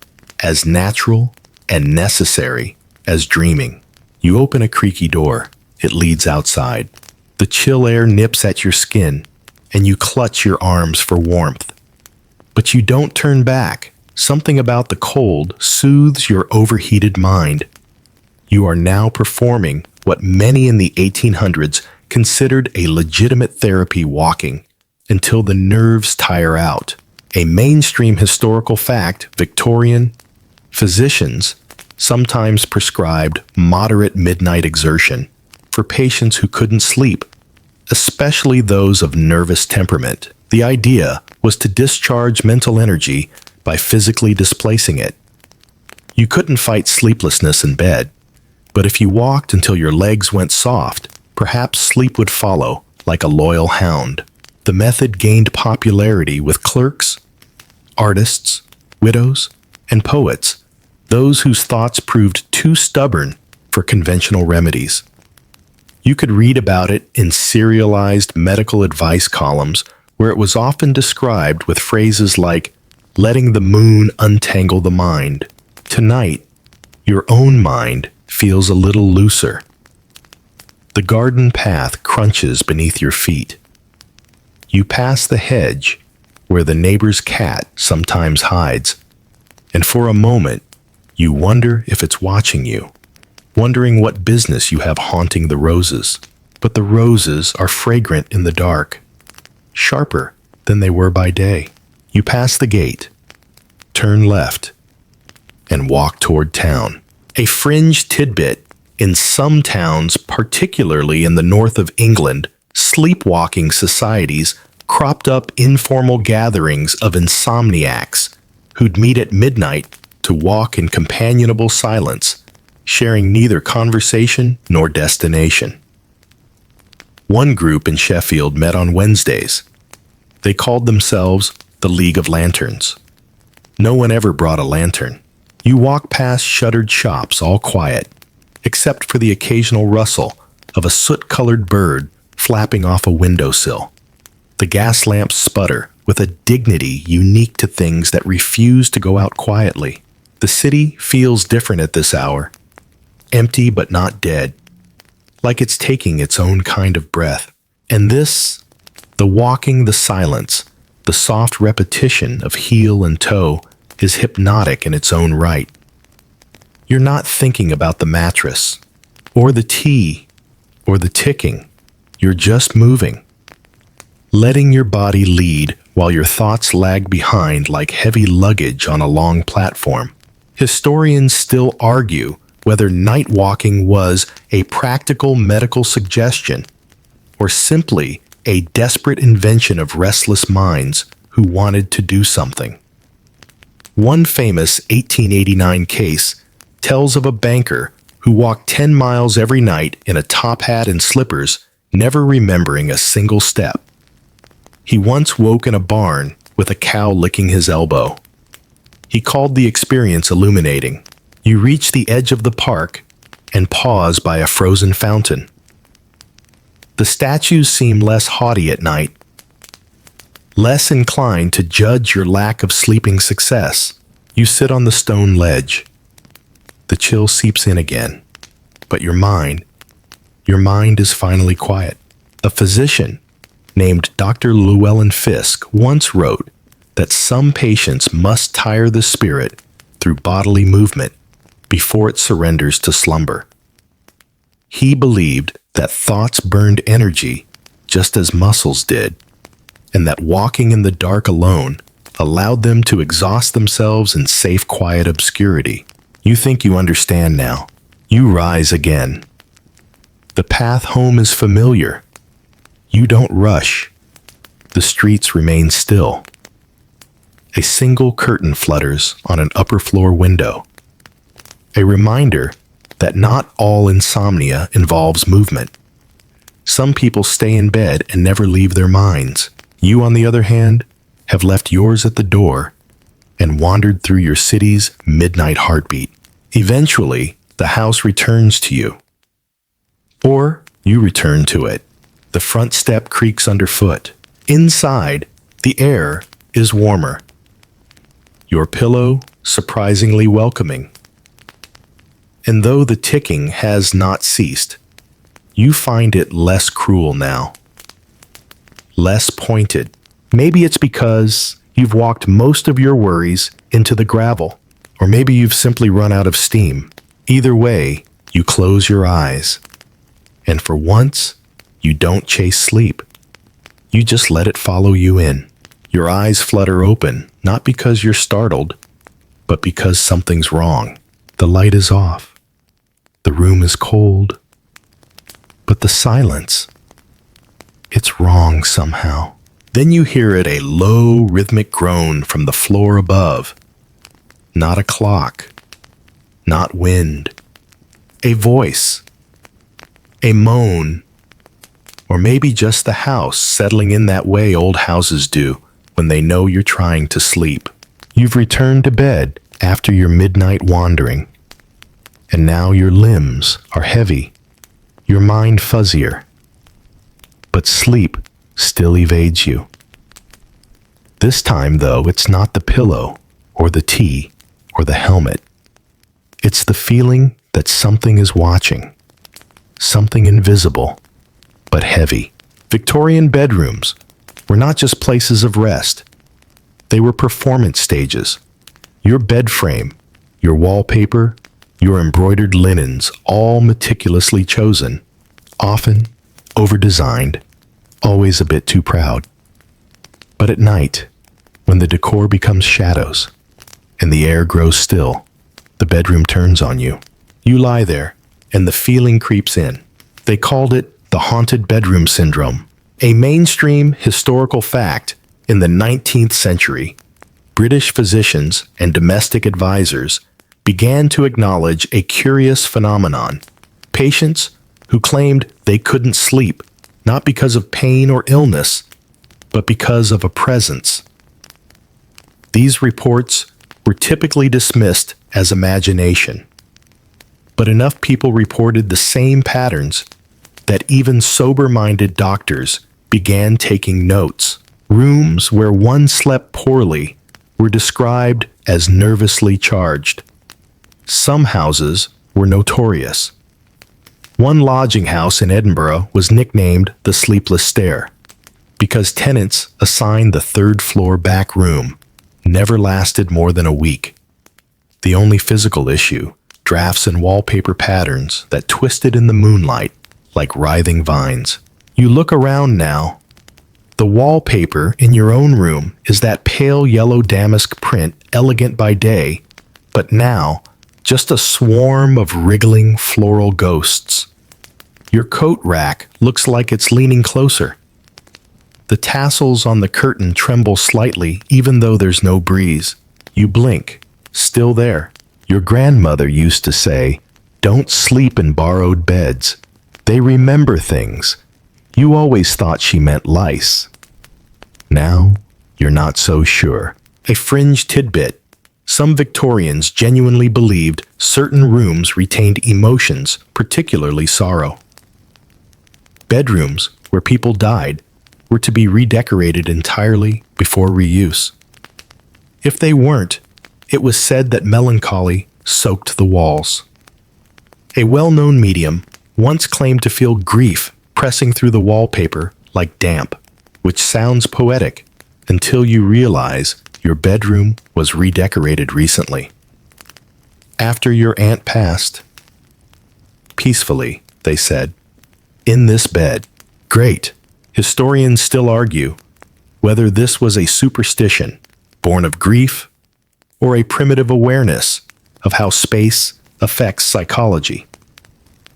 Speaker 1: as natural and necessary as dreaming. You open a creaky door. It leads outside. The chill air nips at your skin, and you clutch your arms for warmth. But you don't turn back. Something about the cold soothes your overheated mind. You are now performing what many in the 1800s considered a legitimate therapy, walking until the nerves tire out. A mainstream historical fact, Victorian physicians sometimes prescribed moderate midnight exertion for patients who couldn't sleep, especially those of nervous temperament. The idea was to discharge mental energy by physically displacing it. You couldn't fight sleeplessness in bed, but if you walked until your legs went soft, perhaps sleep would follow like a loyal hound. The method gained popularity with clerks, artists, widows, and poets, those whose thoughts proved too stubborn for conventional remedies. You could read about it in serialized medical advice columns where it was often described with phrases like, letting the moon untangle the mind. Tonight, your own mind feels a little looser. The garden path crunches beneath your feet. You pass the hedge where the neighbor's cat sometimes hides, and for a moment, you wonder if it's watching you, wondering what business you have haunting the roses. But the roses are fragrant in the dark, sharper than they were by day. You pass the gate, turn left, and walk toward town. A fringe tidbit: in some towns, particularly in the north of England, sleepwalking societies cropped up informal gatherings of insomniacs who'd meet at midnight to walk in companionable silence, sharing neither conversation nor destination. One group in Sheffield met on Wednesdays. They called themselves the League of Lanterns. No one ever brought a lantern. You walk past shuttered shops, all quiet, except for the occasional rustle of a soot-colored bird flapping off a windowsill. The gas lamps sputter with a dignity unique to things that refuse to go out quietly. The city feels different at this hour, empty but not dead, like it's taking its own kind of breath. And this, the walking, the silence, the soft repetition of heel and toe, is hypnotic in its own right. You're not thinking about the mattress, or the tea, or the ticking. You're just moving, letting your body lead while your thoughts lag behind like heavy luggage on a long platform. Historians still argue whether night walking was a practical medical suggestion or simply a desperate invention of restless minds who wanted to do something. One famous 1889 case tells of a banker who walked 10 miles every night in a top hat and slippers, never remembering a single step. He once woke in a barn with a cow licking his elbow. He called the experience illuminating. You reach the edge of the park and pause by a frozen fountain. The statues seem less haughty at night, less inclined to judge your lack of sleeping success. You sit on the stone ledge. The chill seeps in again, but your mind is finally quiet. A physician named Dr. Llewellyn Fisk once wrote that some patients must tire the spirit through bodily movement before it surrenders to slumber. He believed that thoughts burned energy just as muscles did, and that walking in the dark alone allowed them to exhaust themselves in safe, quiet obscurity. You think you understand now. You rise again. The path home is familiar. You don't rush. The streets remain still. A single curtain flutters on an upper floor window. A reminder that not all insomnia involves movement. Some people stay in bed and never leave their minds. You, on the other hand, have left yours at the door and wandered through your city's midnight heartbeat. Eventually, the house returns to you. Or you return to it. The front step creaks underfoot. Inside, the air is warmer. Your pillow surprisingly welcoming. And though the ticking has not ceased, you find it less cruel now. Less pointed. Maybe it's because you've walked most of your worries into the gravel, or maybe you've simply run out of steam. Either way, you close your eyes. And for once, you don't chase sleep. You just let it follow you in. Your eyes flutter open, not because you're startled, but because something's wrong. The light is off. The room is cold. But the silence, it's wrong somehow. Then you hear it, a low, rhythmic groan from the floor above. Not a clock. Not wind. A voice. A moan. Or maybe just the house settling in that way old houses do when they know you're trying to sleep. You've returned to bed after your midnight wandering, and now your limbs are heavy, your mind fuzzier. But sleep still evades you. This time, though, it's not the pillow or the tea or the helmet. It's the feeling that something is watching, something invisible but heavy. Victorian bedrooms were not just places of rest. They were performance stages. Your bed frame, your wallpaper, your embroidered linens, all meticulously chosen, often over-designed, always a bit too proud. But at night, when the decor becomes shadows and the air grows still, the bedroom turns on you. You lie there, and the feeling creeps in. They called it the haunted bedroom syndrome, a mainstream historical fact. In the 19th century, British physicians and domestic advisors began to acknowledge a curious phenomenon. Patients who claimed they couldn't sleep, not because of pain or illness, but because of a presence. These reports were typically dismissed as imagination. but enough people reported the same patterns that even sober-minded doctors began taking notes. Rooms where one slept poorly were described as nervously charged. Some houses were notorious. One lodging house in Edinburgh was nicknamed the Sleepless Stair because tenants assigned the third-floor back room never lasted more than a week. The only physical issue, drafts and wallpaper patterns that twisted in the moonlight like writhing vines. You look around now. The wallpaper in your own room is that pale yellow damask print, elegant by day, but now just a swarm of wriggling floral ghosts. Your coat rack looks like it's leaning closer. The tassels on the curtain tremble slightly even though there's no breeze. You blink. Still there. Your grandmother used to say, "Don't sleep in borrowed beds. They remember things." You always thought she meant lice. Now, you're not so sure. A fringe tidbit. Some Victorians genuinely believed certain rooms retained emotions, particularly sorrow. Bedrooms, where people died, were to be redecorated entirely before reuse. If they weren't, it was said that melancholy soaked the walls. A well-known medium once claimed to feel grief pressing through the wallpaper like damp, which sounds poetic until you realize your bedroom was redecorated recently. After your aunt passed, peacefully, they said, in this bed. Great. Historians still argue whether this was a superstition born of grief or a primitive awareness of how space affects psychology.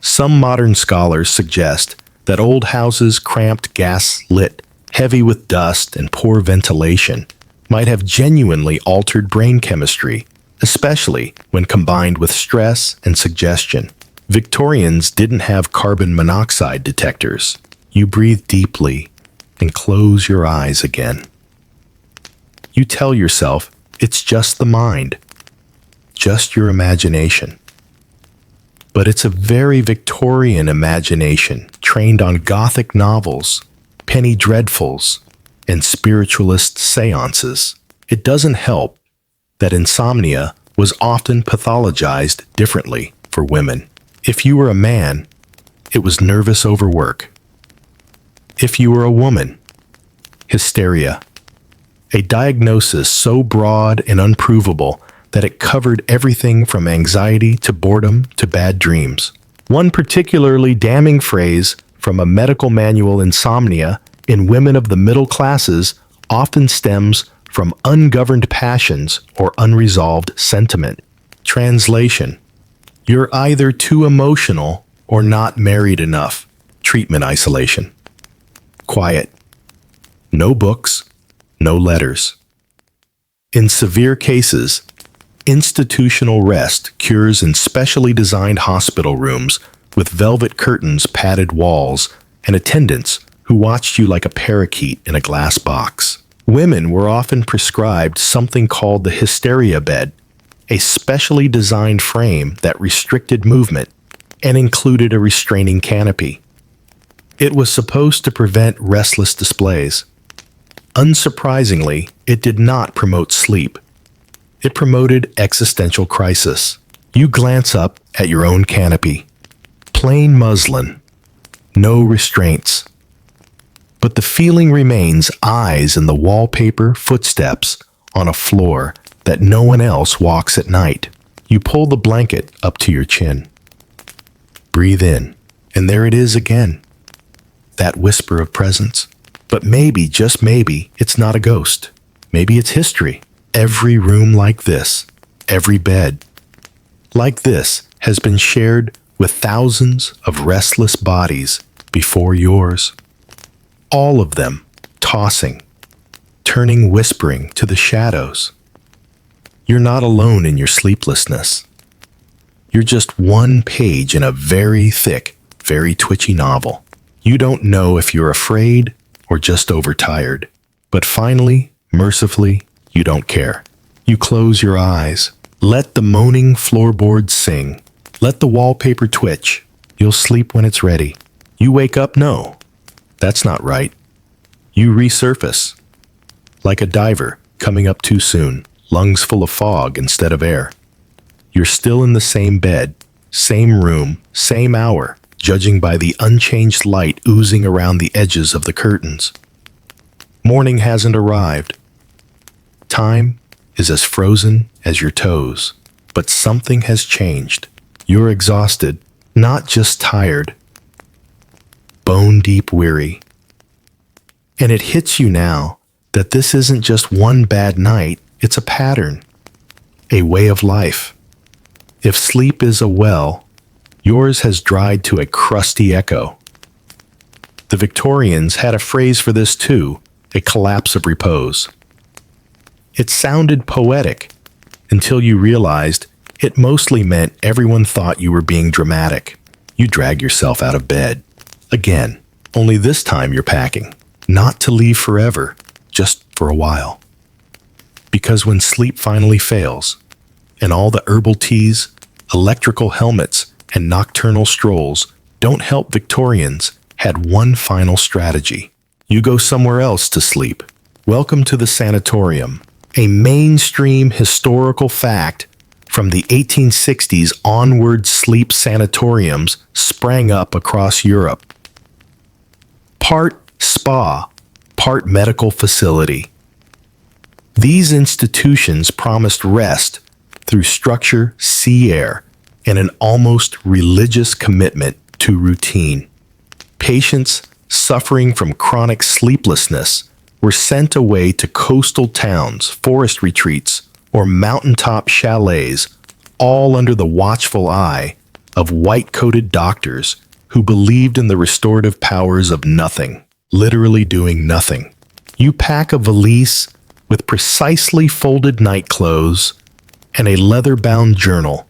Speaker 1: Some modern scholars suggest that old houses cramped, gas-lit, heavy with dust and poor ventilation might have genuinely altered brain chemistry, especially when combined with stress and suggestion. Victorians didn't have carbon monoxide detectors. You breathe deeply and close your eyes again. You tell yourself it's just the mind, just your imagination. But it's a very Victorian imagination trained on Gothic novels, penny dreadfuls, and spiritualist seances. It doesn't help that insomnia was often pathologized differently for women. If you were a man, it was nervous overwork. If you were a woman, hysteria. A diagnosis so broad and unprovable that it covered everything from anxiety to boredom to bad dreams. One particularly damning phrase from a medical manual, insomnia in women of the middle classes often stems from ungoverned passions or unresolved sentiment. Translation: you're either too emotional or not married enough. Treatment isolation. Quiet. No books, no letters. In severe cases, institutional rest cures in specially designed hospital rooms with velvet curtains, padded walls, and attendants who watched you like a parakeet in a glass box. Women were often prescribed something called the hysteria bed, a specially designed frame that restricted movement and included a restraining canopy. It was supposed to prevent restless displays. Unsurprisingly, it did not promote sleep. It promoted existential crisis. You glance up at your own canopy. Plain muslin. No restraints. But the feeling remains: eyes in the wallpaper, footsteps on a floor that no one else walks at night. You pull the blanket up to your chin. Breathe in, and there it is again. That whisper of presence. But maybe, just maybe, it's not a ghost. Maybe it's history. Every room like this, every bed like this has been shared with thousands of restless bodies before yours. All of them tossing, turning, whispering to the shadows. You're not alone in your sleeplessness. You're just one page in a very thick, very twitchy novel. You don't know if you're afraid or just overtired. But finally, mercifully, you don't care. You close your eyes. Let the moaning floorboards sing. Let the wallpaper twitch. You'll sleep when it's ready. You wake up, no, that's not right. You resurface. Like a diver coming up too soon, lungs full of fog instead of air. You're still in the same bed, same room, same hour, judging by the unchanged light oozing around the edges of the curtains. Morning hasn't arrived. Time is as frozen as your toes, but something has changed. You're exhausted, not just tired, bone-deep weary. And it hits you now that this isn't just one bad night, it's a pattern, a way of life. If sleep is a well, yours has dried to a crusty echo. The Victorians had a phrase for this too, a collapse of repose. It sounded poetic until you realized it mostly meant everyone thought you were being dramatic. You drag yourself out of bed. Again, only this time you're packing. Not to leave forever, just for a while. Because when sleep finally fails, and all the herbal teas, electrical helmets, and nocturnal strolls don't help, Victorians had one final strategy. You go somewhere else to sleep. Welcome to the sanatorium, a mainstream historical fact. From the 1860s onward, sleep sanatoriums sprang up across Europe. Part spa, part medical facility. These institutions promised rest through structure, sea air, and an almost religious commitment to routine. Patients suffering from chronic sleeplessness were sent away to coastal towns, forest retreats, or mountaintop chalets, all under the watchful eye of white-coated doctors who believed in the restorative powers of nothing, literally doing nothing. You pack a valise with precisely folded night clothes and a leather-bound journal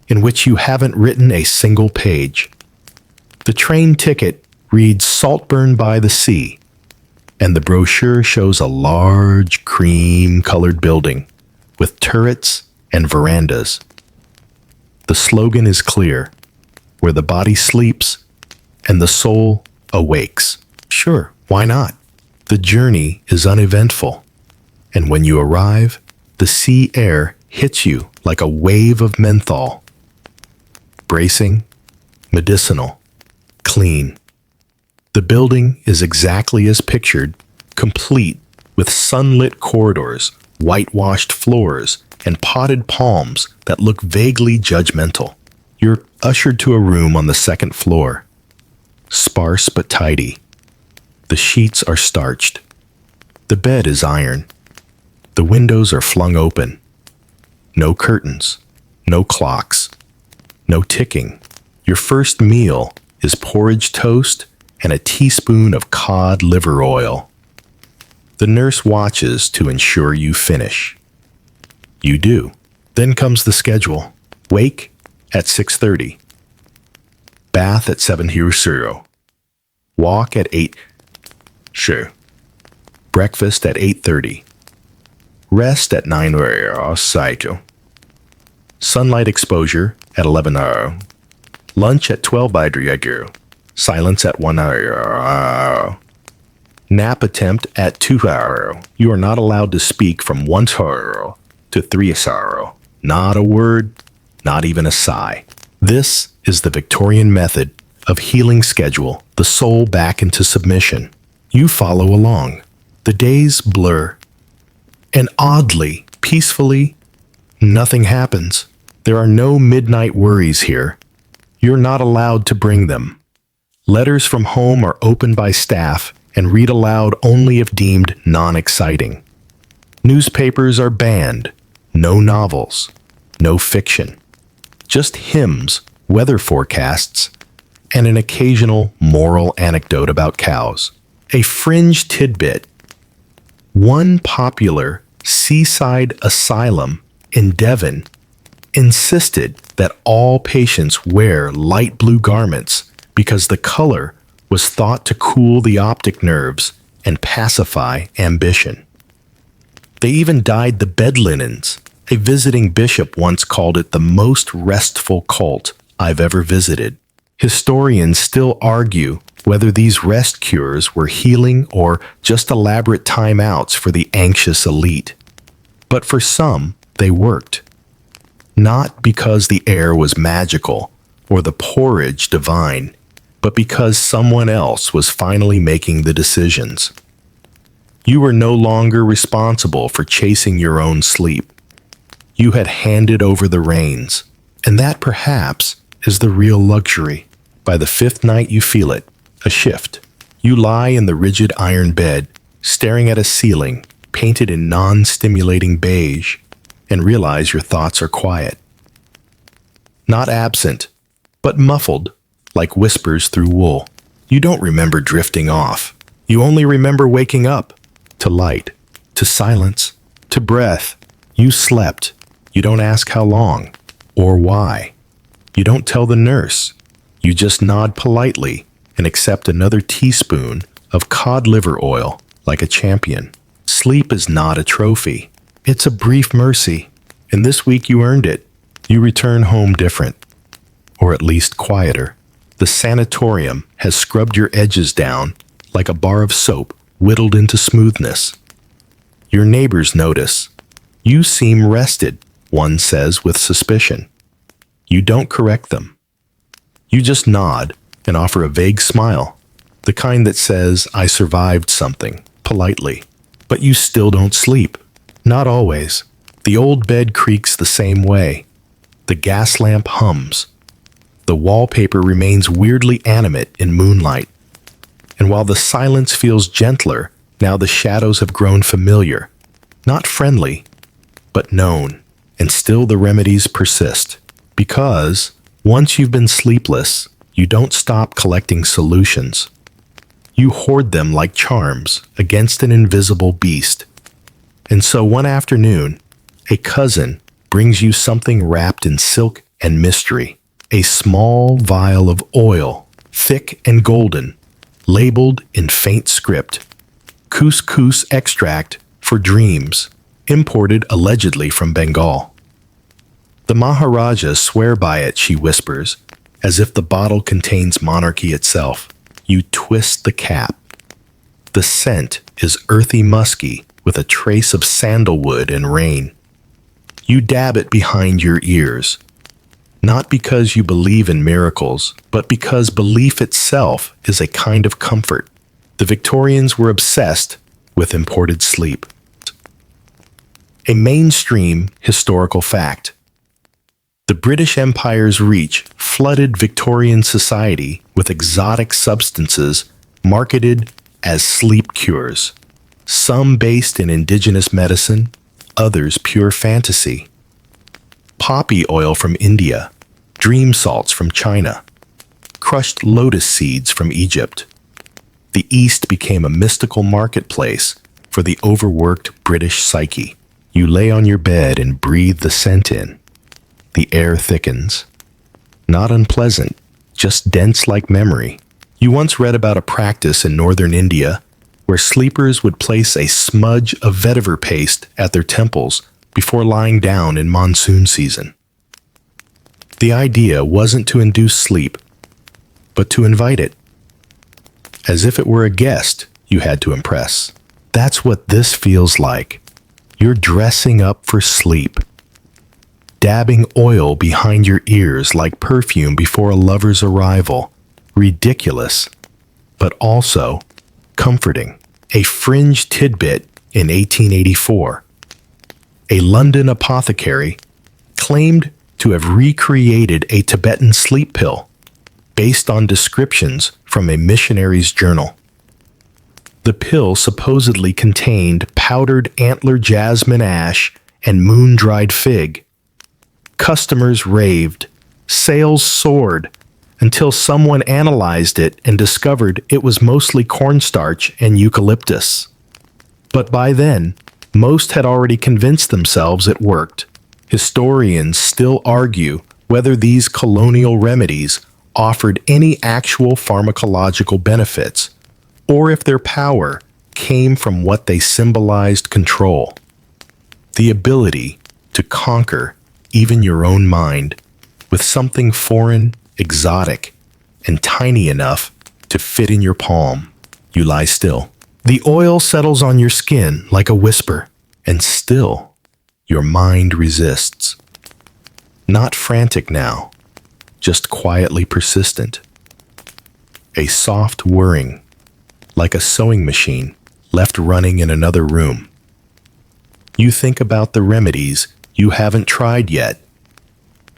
Speaker 1: in which you haven't written a single page. The train ticket reads Saltburn by the Sea, and the brochure shows a large cream-colored building with turrets and verandas. The slogan is clear: where the body sleeps and the soul awakes. Sure, why not? The journey is uneventful, and when you arrive, the sea air hits you like a wave of menthol. Bracing, medicinal, clean. The building is exactly as pictured, complete with sunlit corridors, whitewashed floors, and potted palms that look vaguely judgmental. You're ushered to a room on the second floor. Sparse but tidy. The sheets are starched. The bed is iron. The windows are flung open. No curtains. No clocks. No ticking. Your first meal is porridge toast and a teaspoon of cod liver oil. The nurse watches to ensure you finish. You do. Then comes the schedule. Wake at 6:30. Bath at 7:00. Walk at 8. Sure. Breakfast at 8:30. Rest at 9:00. Sunlight exposure at 11:00. Lunch at 12:00. Silence at 1:00. Nap attempt at 2:00. You are not allowed to speak from 1:00 to 3:00. Not a word, not even a sigh. This is the Victorian method of healing schedule the soul back into submission. You follow along. The days blur. And oddly, peacefully, nothing happens. There are no midnight worries here. You're not allowed to bring them. Letters from home are opened by staff and read aloud only if deemed non-exciting. Newspapers are banned. No novels. No fiction. Just hymns, weather forecasts, and an occasional moral anecdote about cows. A fringe tidbit. One popular seaside asylum in Devon insisted that all patients wear light blue garments because the color was thought to cool the optic nerves and pacify ambition. They even dyed the bed linens. A visiting bishop once called it the most restful cult I've ever visited. Historians still argue whether these rest cures were healing or just elaborate timeouts for the anxious elite. But for some, they worked. Not because the air was magical or the porridge divine, but because someone else was finally making the decisions. You were no longer responsible for chasing your own sleep. You had handed over the reins, and that perhaps is the real luxury. By the fifth night you feel it, a shift. You lie in the rigid iron bed, staring at a ceiling painted in non-stimulating beige, and realize your thoughts are quiet. Not absent, but muffled, like whispers through wool. You don't remember drifting off. You only remember waking up, to light, to silence, to breath. You slept. You don't ask how long, or why. You don't tell the nurse. You just nod politely and accept another teaspoon of cod liver oil like a champion. Sleep is not a trophy. It's a brief mercy, and this week you earned it. You return home different, or at least quieter. The sanatorium has scrubbed your edges down like a bar of soap whittled into smoothness. Your neighbors notice. You seem rested, one says with suspicion. You don't correct them. You just nod and offer a vague smile, the kind that says, "I survived something," politely. But you still don't sleep. Not always. The old bed creaks the same way. The gas lamp hums. The wallpaper remains weirdly animate in moonlight. And while the silence feels gentler, now the shadows have grown familiar. Not friendly, but known. And still the remedies persist. Because once you've been sleepless, you don't stop collecting solutions. You hoard them like charms against an invisible beast. And so one afternoon, a cousin brings you something wrapped in silk and mystery. A small vial of oil, thick and golden, labeled in faint script. Couscous extract for dreams, imported allegedly from Bengal. The Maharajas swear by it, she whispers, as if the bottle contains monarchy itself. You twist the cap. The scent is earthy musky with a trace of sandalwood and rain. You dab it behind your ears. Not because you believe in miracles, but because belief itself is a kind of comfort. The Victorians were obsessed with imported sleep. A mainstream historical fact. The British Empire's reach flooded Victorian society with exotic substances marketed as sleep cures, some based in indigenous medicine, others pure fantasy. Poppy oil from India, dream salts from China, crushed lotus seeds from Egypt. The East became a mystical marketplace for the overworked British psyche. You lay on your bed and breathe the scent in. The air thickens. Not unpleasant, just dense like memory. You once read about a practice in northern India where sleepers would place a smudge of vetiver paste at their temples before lying down in monsoon season. The idea wasn't to induce sleep, but to invite it. As if it were a guest you had to impress. That's what this feels like. You're dressing up for sleep. Dabbing oil behind your ears like perfume before a lover's arrival. Ridiculous, but also comforting. A fringe tidbit in 1884. A London apothecary claimed to have recreated a Tibetan sleep pill based on descriptions from a missionary's journal. The pill supposedly contained powdered antler jasmine ash and moon-dried fig. Customers raved, sales soared, until someone analyzed it and discovered it was mostly cornstarch and eucalyptus. But by then, most had already convinced themselves it worked. Historians still argue whether these colonial remedies offered any actual pharmacological benefits, or if their power came from what they symbolized: control. The ability to conquer even your own mind. with something foreign, exotic, and tiny enough to fit in your palm. You lie still. The oil settles on your skin like a whisper, and still, your mind resists. Not frantic now, just quietly persistent. A soft whirring, like a sewing machine left running in another room. You think about the remedies you haven't tried yet.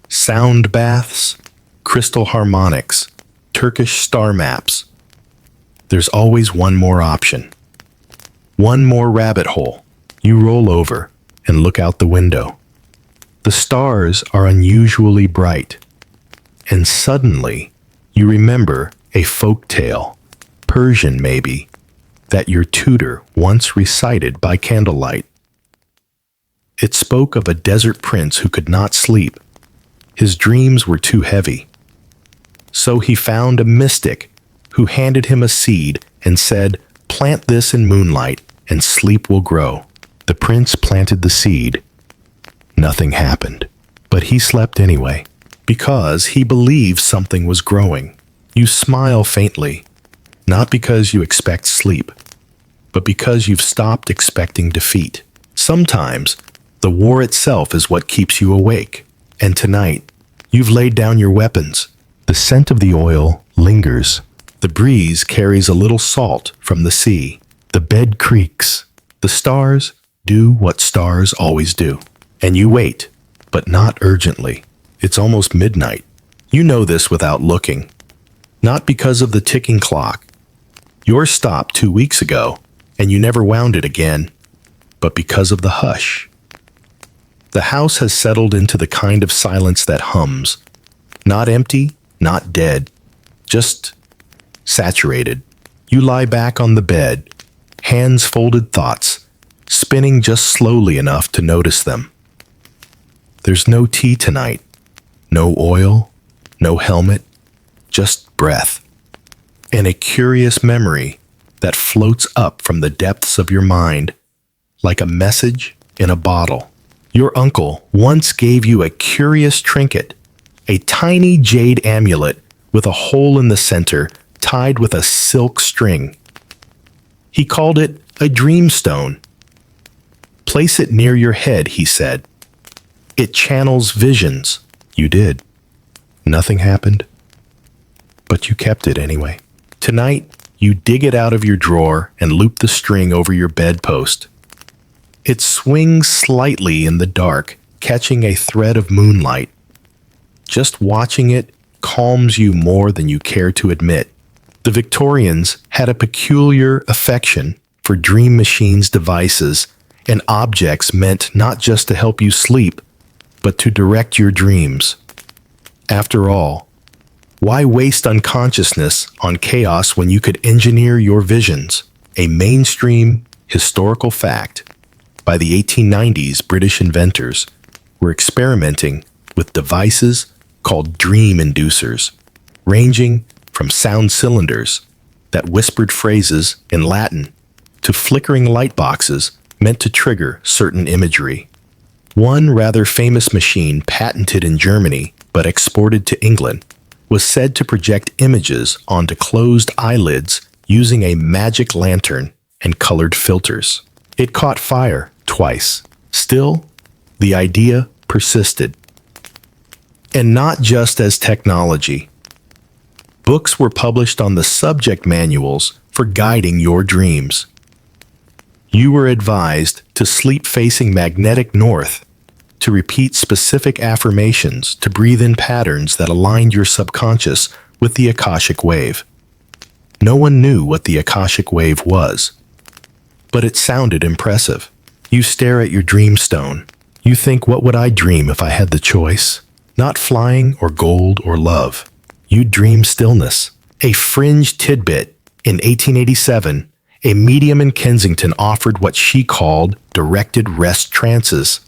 Speaker 1: Sound baths, crystal harmonics, Turkish star maps. There's always one more option. One more rabbit hole. You roll over and look out the window. The stars are unusually bright. And suddenly, you remember a folk tale, Persian maybe, that your tutor once recited by candlelight. It spoke of a desert prince who could not sleep. His dreams were too heavy. So he found a mystic who handed him a seed and said, "Plant this in moonlight and sleep will grow." The prince planted the seed. Nothing happened, but he slept anyway, because he believed something was growing. You smile faintly, not because you expect sleep, but because you've stopped expecting defeat. Sometimes, the war itself is what keeps you awake. And tonight, you've laid down your weapons. The scent of the oil lingers. The breeze carries a little salt from the sea. The bed creaks. The stars do what stars always do. And you wait, but not urgently. It's almost midnight. You know this without looking. Not because of the ticking clock. Yours stopped 2 weeks ago, and you never wound it again, but because of the hush. The house has settled into the kind of silence that hums. Not empty, not dead, just saturated. You lie back on the bed, hands folded, thoughts spinning just slowly enough to notice them. There's no tea tonight, no oil, no helmet, just breath, and a curious memory that floats up from the depths of your mind like a message in a bottle. Your uncle once gave you a curious trinket, a tiny jade amulet with a hole in the center tied with a silk string. He called it a dream stone. Place it near your head, he said. It channels visions. You did. Nothing happened, but you kept it anyway. Tonight, you dig it out of your drawer and loop the string over your bedpost. It swings slightly in the dark, catching a thread of moonlight. Just watching it calms you more than you care to admit. The Victorians had a peculiar affection for dream machines, devices, and objects meant not just to help you sleep, but to direct your dreams. After all, why waste unconsciousness on chaos when you could engineer your visions? A mainstream historical fact. By the 1890s, British inventors were experimenting with devices called dream inducers, ranging from sound cylinders that whispered phrases in Latin to flickering light boxes meant to trigger certain imagery. One rather famous machine, patented in Germany but exported to England, was said to project images onto closed eyelids using a magic lantern and colored filters. It caught fire twice. Still, the idea persisted. And not just as technology. Books were published on the subject manuals for guiding your dreams. You were advised to sleep facing magnetic north, to repeat specific affirmations, to breathe in patterns that aligned your subconscious with the Akashic wave. No one knew what the Akashic wave was, but it sounded impressive. You stare at your dream stone. You think, what would I dream if I had the choice? Not flying or gold or love. You dream stillness. A fringe tidbit. In 1887, a medium in Kensington offered what she called directed rest trances.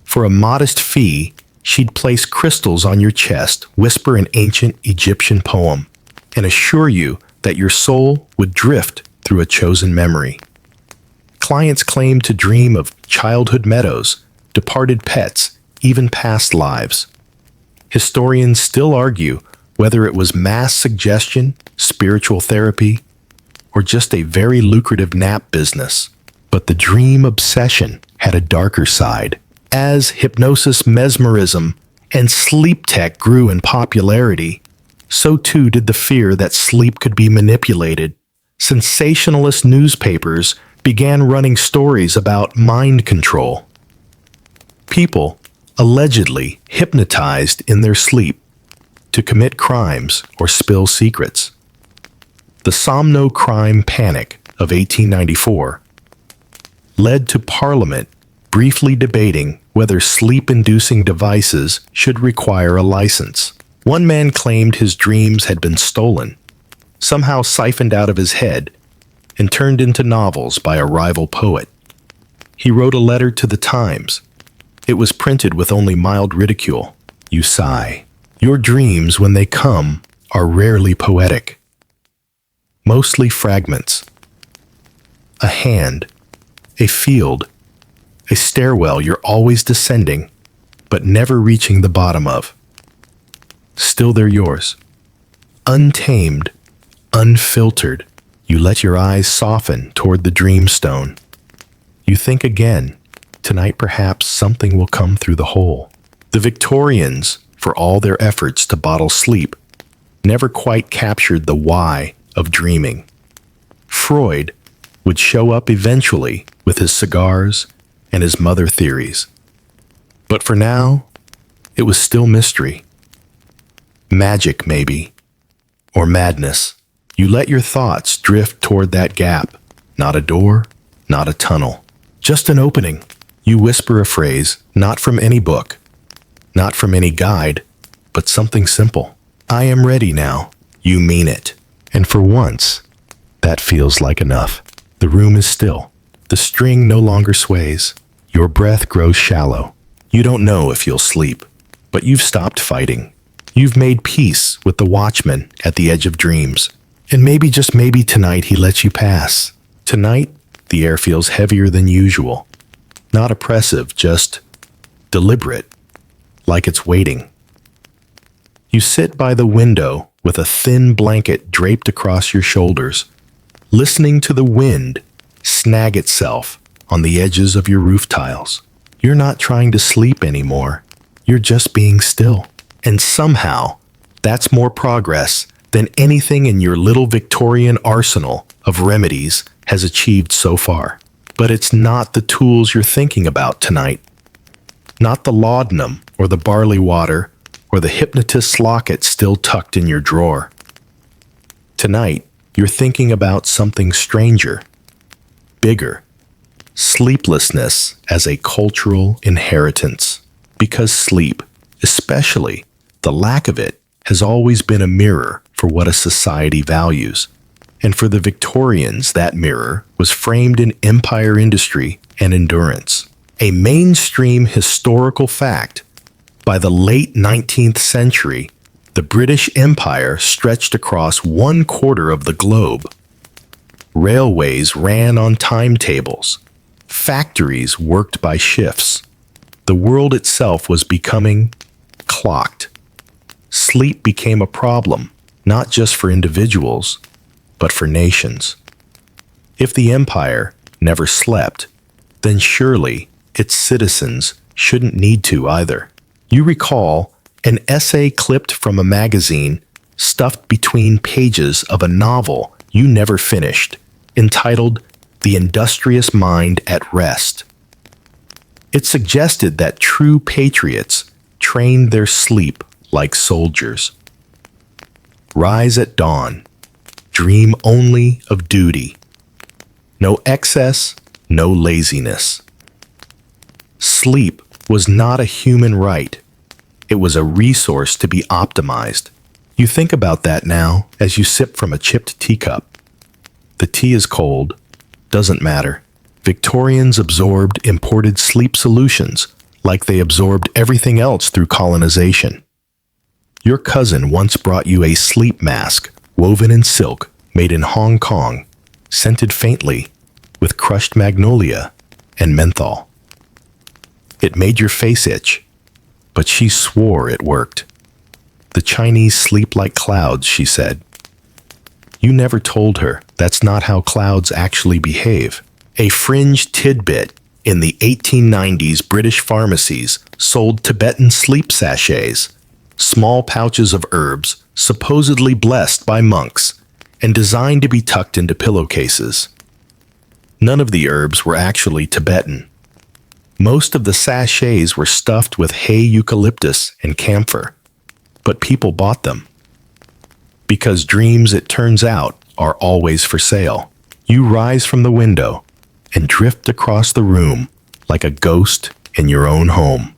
Speaker 1: For a modest fee, she'd place crystals on your chest, whisper an ancient Egyptian poem, and assure you that your soul would drift through a chosen memory. Clients claimed to dream of childhood meadows, departed pets, even past lives. Historians still argue whether it was mass suggestion, spiritual therapy, or just a very lucrative nap business. But the dream obsession had a darker side. As hypnosis, mesmerism, and sleep tech grew in popularity, so too did the fear that sleep could be manipulated. Sensationalist newspapers began running stories about mind control. People allegedly hypnotized in their sleep to commit crimes or spill secrets. The somno-crime panic of 1894 led to Parliament briefly debating whether sleep-inducing devices should require a license. One man claimed his dreams had been stolen, somehow siphoned out of his head, and turned into novels by a rival poet. He wrote a letter to the Times. It was printed with only mild ridicule. You sigh. Your dreams, when they come, are rarely poetic. Mostly fragments. A hand, a field, a stairwell you're always descending, but never reaching the bottom of. Still they're yours. Untamed, unfiltered, you let your eyes soften toward the dreamstone. You think again. Tonight perhaps something will come through the hole. The Victorians, for all their efforts to bottle sleep, never quite captured the why of dreaming. Freud would show up eventually with his cigars and his mother theories. But for now, it was still mystery. Magic, maybe. Or madness. You let your thoughts drift toward that gap. Not a door, not a tunnel. Just an opening. You whisper a phrase, not from any book, not from any guide, but something simple. I am ready now. You mean it. And for once, that feels like enough. The room is still. The string no longer sways. Your breath grows shallow. You don't know if you'll sleep, but you've stopped fighting. You've made peace with the watchman at the edge of dreams. And maybe, just maybe, tonight he lets you pass. Tonight, the air feels heavier than usual. Not oppressive, just deliberate, like it's waiting. You sit by the window with a thin blanket draped across your shoulders, listening to the wind snag itself on the edges of your roof tiles. You're not trying to sleep anymore. You're just being still. And somehow, that's more progress than anything in your little Victorian arsenal of remedies has achieved so far. But it's not the tools you're thinking about tonight. Not the laudanum or the barley water or the hypnotist's locket still tucked in your drawer. Tonight, you're thinking about something stranger, bigger. Sleeplessness as a cultural inheritance. Because sleep, especially the lack of it, has always been a mirror for what a society values. And for the Victorians, that mirror was framed in empire industry and endurance. A mainstream historical fact. By the late 19th century, the British Empire stretched across 1/4 of the globe. Railways ran on timetables. Factories worked by shifts. The world itself was becoming clocked. Sleep became a problem, not just for individuals, but for nations. If the empire never slept, then surely its citizens shouldn't need to either. You recall an essay clipped from a magazine stuffed between pages of a novel you never finished, entitled The Industrious Mind at Rest. It suggested that true patriots trained their sleep like soldiers. Rise at dawn. Dream only of duty. No excess, no laziness. Sleep was not a human right. It was a resource to be optimized. You think about that now as you sip from a chipped teacup. The tea is cold. Doesn't matter. Victorians absorbed imported sleep solutions like they absorbed everything else through colonization. Your cousin once brought you a sleep mask woven in silk, made in Hong Kong, scented faintly with crushed magnolia and menthol. It made your face itch, but she swore it worked. The Chinese sleep like clouds, she said. You never told her that's not how clouds actually behave. A fringe tidbit in the 1890s British pharmacies sold Tibetan sleep sachets, small pouches of herbs supposedly blessed by monks and designed to be tucked into pillowcases. None of the herbs were actually Tibetan. Most of the sachets were stuffed with hay eucalyptus and camphor, but people bought them. Because dreams, it turns out, are always for sale. You rise from the window and drift across the room like a ghost in your own home.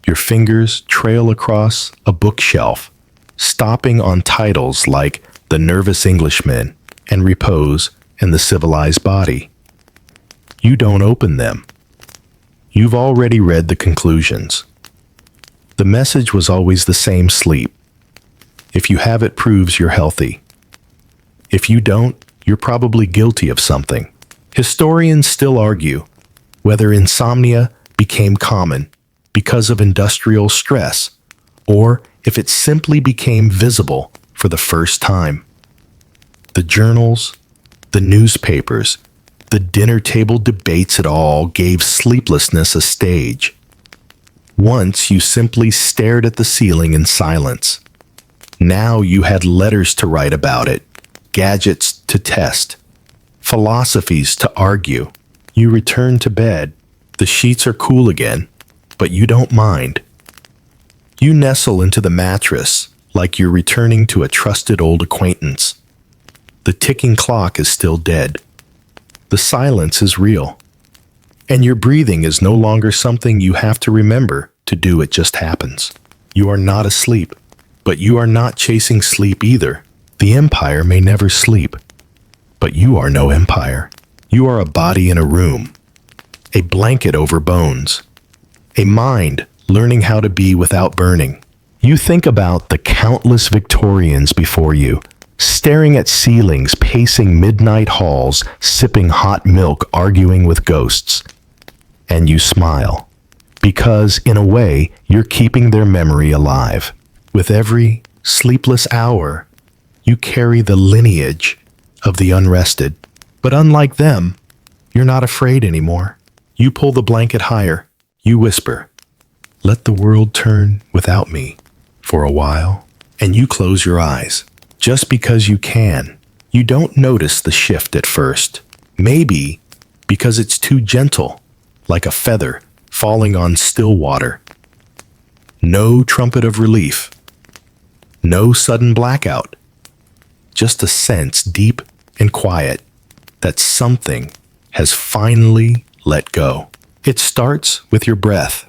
Speaker 1: Your fingers trail across a bookshelf, stopping on titles like The Nervous Englishman and Repose and The Civilized Body. You don't open them. You've already read the conclusions. The message was always the same: sleep. If you have it, proves you're healthy. If you don't, you're probably guilty of something. Historians still argue whether insomnia became common because of industrial stress, or if it simply became visible for the first time. The journals, the newspapers, the dinner table debates, it all gave sleeplessness a stage. Once you simply stared at the ceiling in silence. Now you had letters to write about it, gadgets to test, philosophies to argue. You return to bed. The sheets are cool again, but you don't mind. You nestle into the mattress like you're returning to a trusted old acquaintance. The ticking clock is still dead. The silence is real. And your breathing is no longer something you have to remember to do, it just happens. You are not asleep, but you are not chasing sleep either. The empire may never sleep, but you are no empire. You are a body in a room, a blanket over bones, a mind learning how to be without burning. You think about the countless Victorians before you, staring at ceilings, pacing midnight halls, sipping hot milk, arguing with ghosts. And you smile, because in a way, you're keeping their memory alive. With every sleepless hour, you carry the lineage of the unrested. But unlike them, you're not afraid anymore. You pull the blanket higher. You whisper, "Let the world turn without me for a while." And you close your eyes. Just because you can. You don't notice the shift at first. Maybe because it's too gentle, like a feather falling on still water. No trumpet of relief. No sudden blackout. Just a sense, deep and quiet, that something has finally let go. It starts with your breath.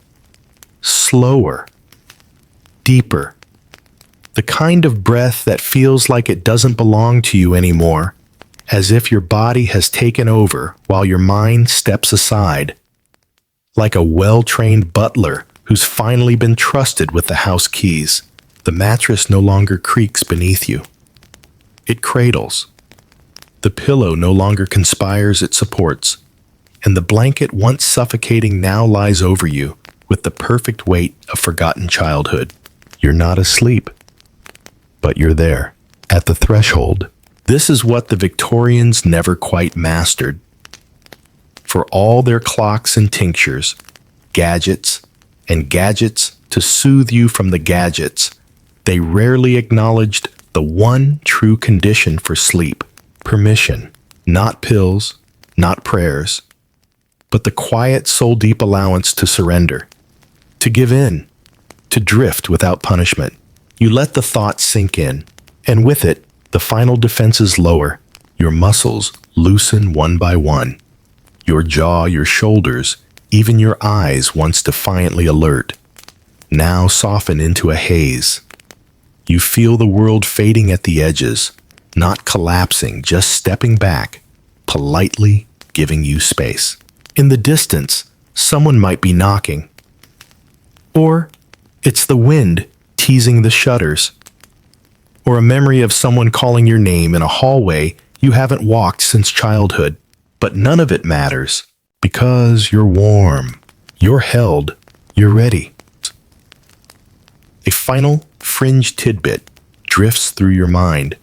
Speaker 1: Slower. Deeper. The kind of breath that feels like it doesn't belong to you anymore, as if your body has taken over while your mind steps aside. Like a well-trained butler who's finally been trusted with the house keys. The mattress no longer creaks beneath you. It cradles. The pillow no longer conspires, it supports. And the blanket, once suffocating, now lies over you with the perfect weight of forgotten childhood. You're not asleep, but you're there, at the threshold. This is what the Victorians never quite mastered. For all their clocks and tinctures, gadgets to soothe you from the gadgets, they rarely acknowledged the one true condition for sleep: permission. Not pills, not prayers, but the quiet, soul-deep allowance to surrender, to give in, to drift without punishment. You let the thought sink in, and with it, the final defenses lower. Your muscles loosen one by one. Your jaw, your shoulders, even your eyes, once defiantly alert, now soften into a haze. You feel the world fading at the edges, not collapsing, just stepping back, politely giving you space. In the distance, someone might be knocking. Or it's the wind teasing the shutters. Or a memory of someone calling your name in a hallway you haven't walked since childhood. But none of it matters, because you're warm, you're held, you're ready. A final fringe tidbit drifts through your mind,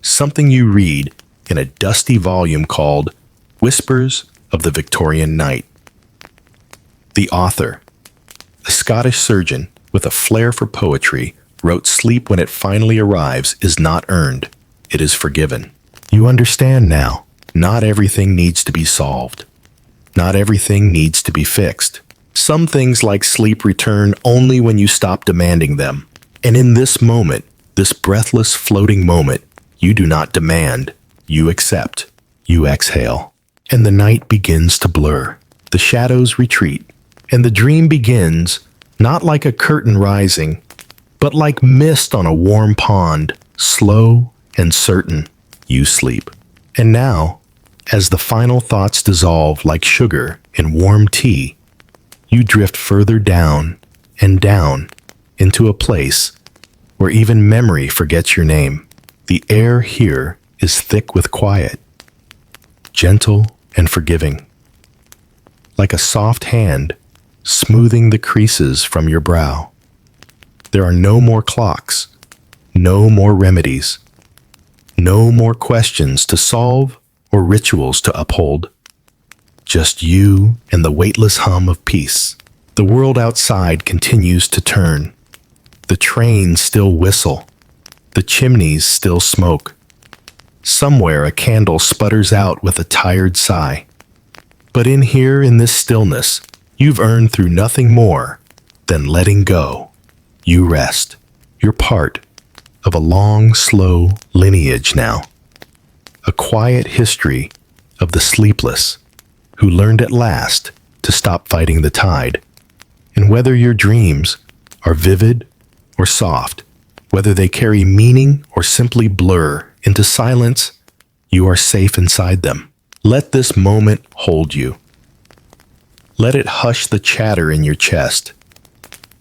Speaker 1: something you read in a dusty volume called Whispers of the Victorian Night. The author, a Scottish surgeon with a flair for poetry, wrote sleep when it finally arrives is not earned, it is forgiven. You understand now, not everything needs to be solved. Not everything needs to be fixed. Some things like sleep return only when you stop demanding them. And in this moment, this breathless floating moment, you do not demand, you accept, you exhale. And the night begins to blur. The shadows retreat, and the dream begins, not like a curtain rising, but like mist on a warm pond, slow and certain. You sleep. And now, as the final thoughts dissolve like sugar in warm tea, you drift further down and down into a place where even memory forgets your name. The air here is thick with quiet, gentle and forgiving, like a soft hand smoothing the creases from your brow. There are no more clocks, no more remedies, no more questions to solve or rituals to uphold. Just you and the weightless hum of peace. The world outside continues to turn. The trains still whistle. The chimneys still smoke. Somewhere a candle sputters out with a tired sigh. But in here, in this stillness, you've earned through nothing more than letting go. You rest. You're part of a long, slow lineage now. A quiet history of the sleepless who learned at last to stop fighting the tide. And whether your dreams are vivid or soft, whether they carry meaning or simply blur into silence, you are safe inside them. Let this moment hold you. Let it hush the chatter in your chest.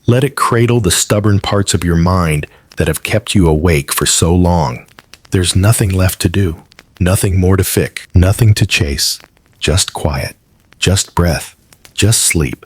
Speaker 1: Let it cradle the stubborn parts of your mind that have kept you awake for so long. There's nothing left to do, nothing more to fix, nothing to chase, just quiet, just breath, just sleep.